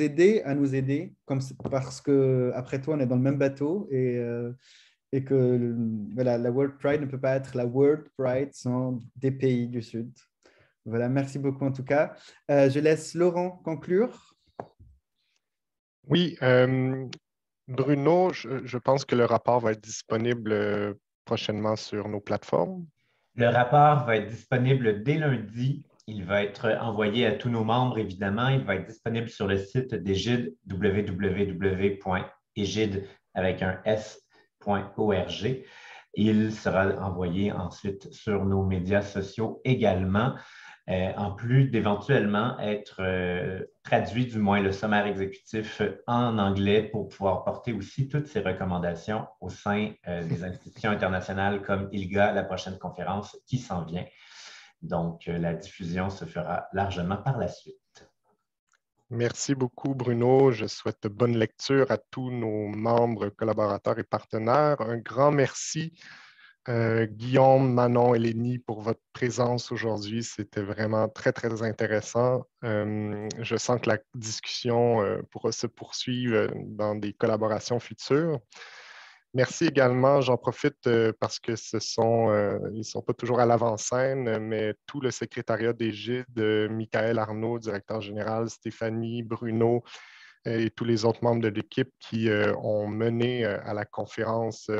S3: aider à nous aider, parce qu'après tout, on est dans le même bateau et que la World Pride ne peut pas être la World Pride sans des pays du Sud. Voilà, merci beaucoup en tout cas. Je laisse Laurent conclure.
S1: Oui, Bruno, je pense que le rapport va être disponible prochainement sur nos plateformes.
S2: Le rapport va être disponible dès lundi. Il va être envoyé à tous nos membres, évidemment. Il va être disponible sur le site d'Égide, www.egide avec un s.org. Il sera envoyé ensuite sur nos médias sociaux également. En plus d'éventuellement être traduit, du moins le sommaire exécutif en anglais pour pouvoir porter aussi toutes ces recommandations au sein des institutions internationales comme ILGA, la prochaine conférence qui s'en vient. Donc, la diffusion se fera largement par la suite.
S1: Merci beaucoup, Bruno. Je souhaite de bonne lecture à tous nos membres, collaborateurs et partenaires. Un grand merci. Guillaume, Manon et Lénie pour votre présence aujourd'hui. C'était vraiment très, très intéressant. Je sens que la discussion pourra se poursuivre dans des collaborations futures. Merci également, j'en profite parce que ils ne sont pas toujours à l'avant-scène, mais tout le secrétariat d'égide, Michael Arnaud, directeur général, Stéphanie, Bruno et tous les autres membres de l'équipe qui ont mené à la conférence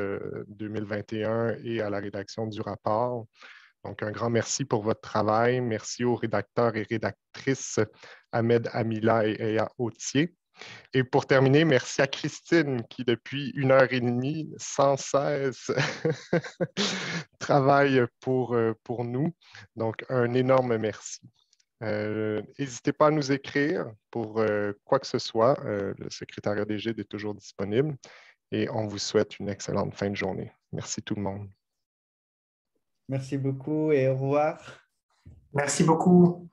S1: 2021 et à la rédaction du rapport. Donc, un grand merci pour votre travail. Merci aux rédacteurs et rédactrices Ahmed Amila et Aya Autier. Et pour terminer, merci à Christine qui, depuis 1h30, sans cesse, travaille pour nous. Donc, un énorme merci. N'hésitez pas à nous écrire pour quoi que ce soit. Le secrétariat d'égide est toujours disponible et on vous souhaite une excellente fin de journée. Merci tout le monde.
S3: Merci beaucoup et au revoir.
S5: Merci beaucoup.